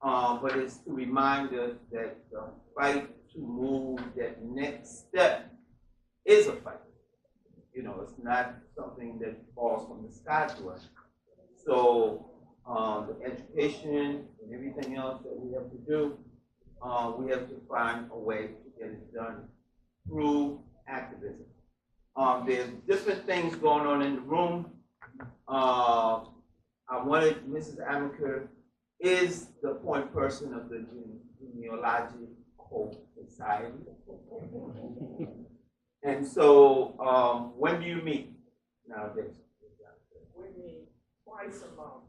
But it's to remind us that the fight to move that next step is a fight. You know, it's not something that falls from the sky to us. So the education and everything else that we have to do, we have to find a way to get it done through activism. There's different things going on in the room. I wanted Mrs. Amaker is the point person of the Genealogical Society. And so, when do you meet nowadays? We meet twice a month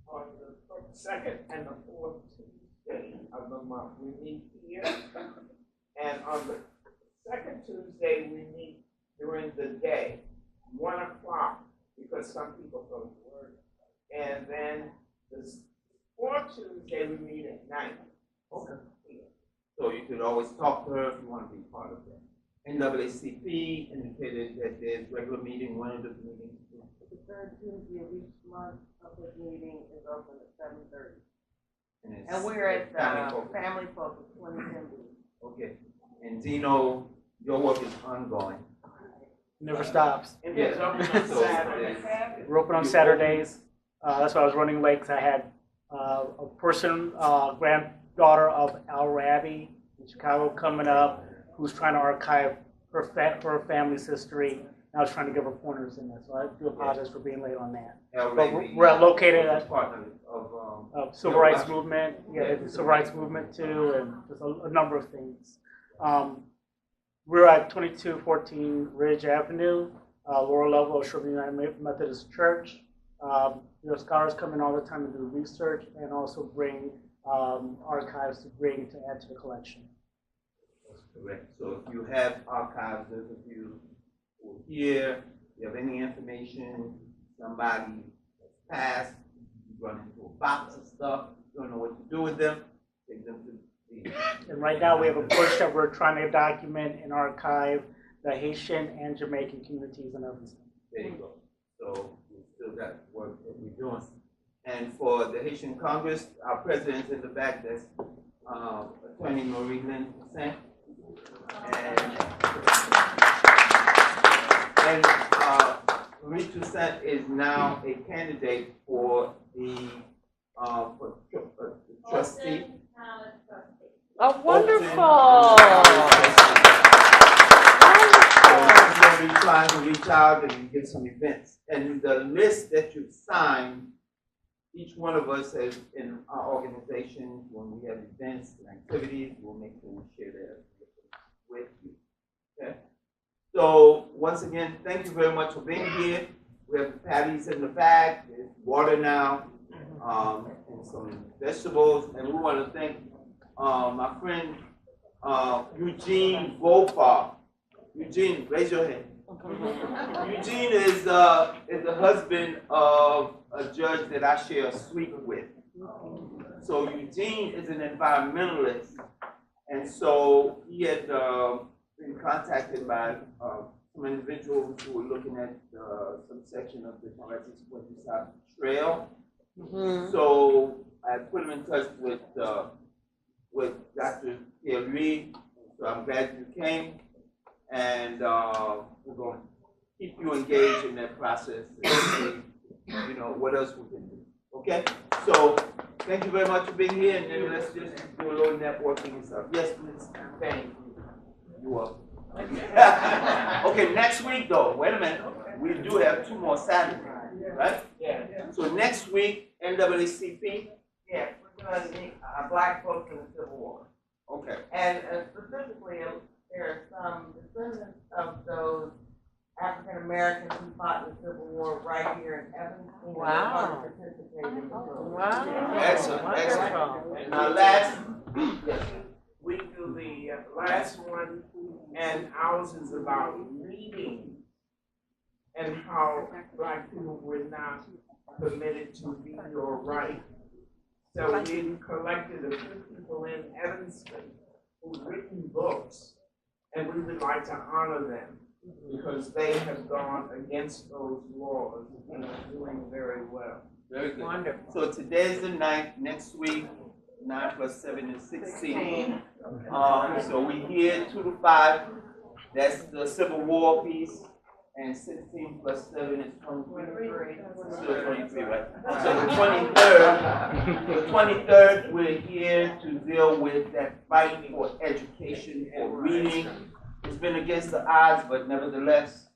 on the second and the fourth Tuesday of the month. We meet here, and on the second Tuesday we meet during the day, 1 o'clock, because some people go to work, and then the fourth Tuesday we meet at night. Okay. So you could always talk to her if you want to be part of that. NAACP indicated that there's regular meeting, one of the meetings. The third Tuesday of each month, public meeting is open at 7:30. And we're at Family Focus 2010. Okay. And Zeno, your work is ongoing. Never stops. And it's open on Saturday. We're open on Saturdays. That's why I was running late, because I had a person, granddaughter of Al Rabi in Chicago coming up, who's trying to archive her family's history. and I was trying to give her pointers in there, so I do apologize for being late on that. But But we're located at partner of Civil Rights Movement, the Civil Rights Movement too, and just a number of things. We're at 2214 Ridge Avenue, lower level of Sherman United Methodist Church. Scholars come in all the time to do research and also bring archives to add to the collection. That's correct. So if you have archives, those of you who are here, you have any information, somebody has passed, you run into a box of stuff, you don't know what to do with them, take them to the. And right now we have a push that we're trying to document and archive the Haitian and Jamaican communities in Evanston. There you go. So we still got work that we're doing. And for the Haitian Congress, our president's in the back, that's Attorney Marie Lynn Toussaint. And Marie Toussaint is now a candidate for the trustee. Oh, wonderful. So we're trying to reach out and get some events. And the list that you've signed, each one of us has in our organization, when we have events and activities, we'll make sure we share that with you. Okay? So once again, thank you very much for being here. We have the patties in the back, there's water now, and some vegetables. And we want to thank my friend Eugene Gopar. Eugene, raise your hand. Eugene is the husband of a judge that I share a suite with. So Eugene is an environmentalist, and so he had been contacted by some individuals who were looking at some section of the Baptiste Pointe Du Sable trail. So I put him in touch with Dr. Pierre-Louis. So I'm glad you came, and we're going to keep you engaged in that process and see, what else we can do. Okay? So thank you very much for being here, and then let's just do a little networking and stuff. Yes, please. Thank you. You're welcome. Okay, next week though, wait a minute. We do have 2 more Saturdays, right? Yeah. So next week, NAACP. Yeah, we're going to meet Black folks in the Civil War. Okay. And specifically, there are some descendants of those African Americans who fought in the Civil War right here in Evanston. Wow. Wow. Excellent, excellent. Now last, We do the last one, and ours is about reading and how Black people were not permitted to read or write. So we collected a few people in Evanston who've written books, and we would like to honor them because they have gone against those laws and are doing very well. very good. Wonderful. So today's the 9th, next week, 9 + 7 is 16. So we here 2 to 5. That's the Civil War piece, and 16 + 7 is 23. Still 23, right? So the 23rd, we're here to deal with that fight for education, for reading. It's been against the odds, but nevertheless,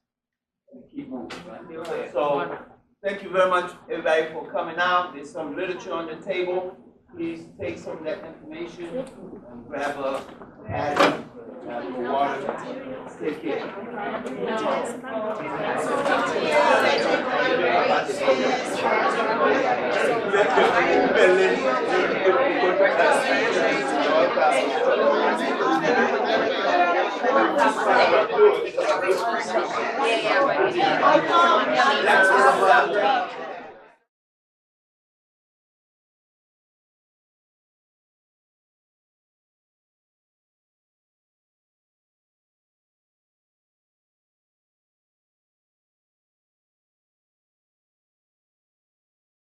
we keep moving. Right? So thank you very much, everybody, for coming out. There's some literature on the table. Please take some of that information and grab a pad, grab a water. Take care. Yeah.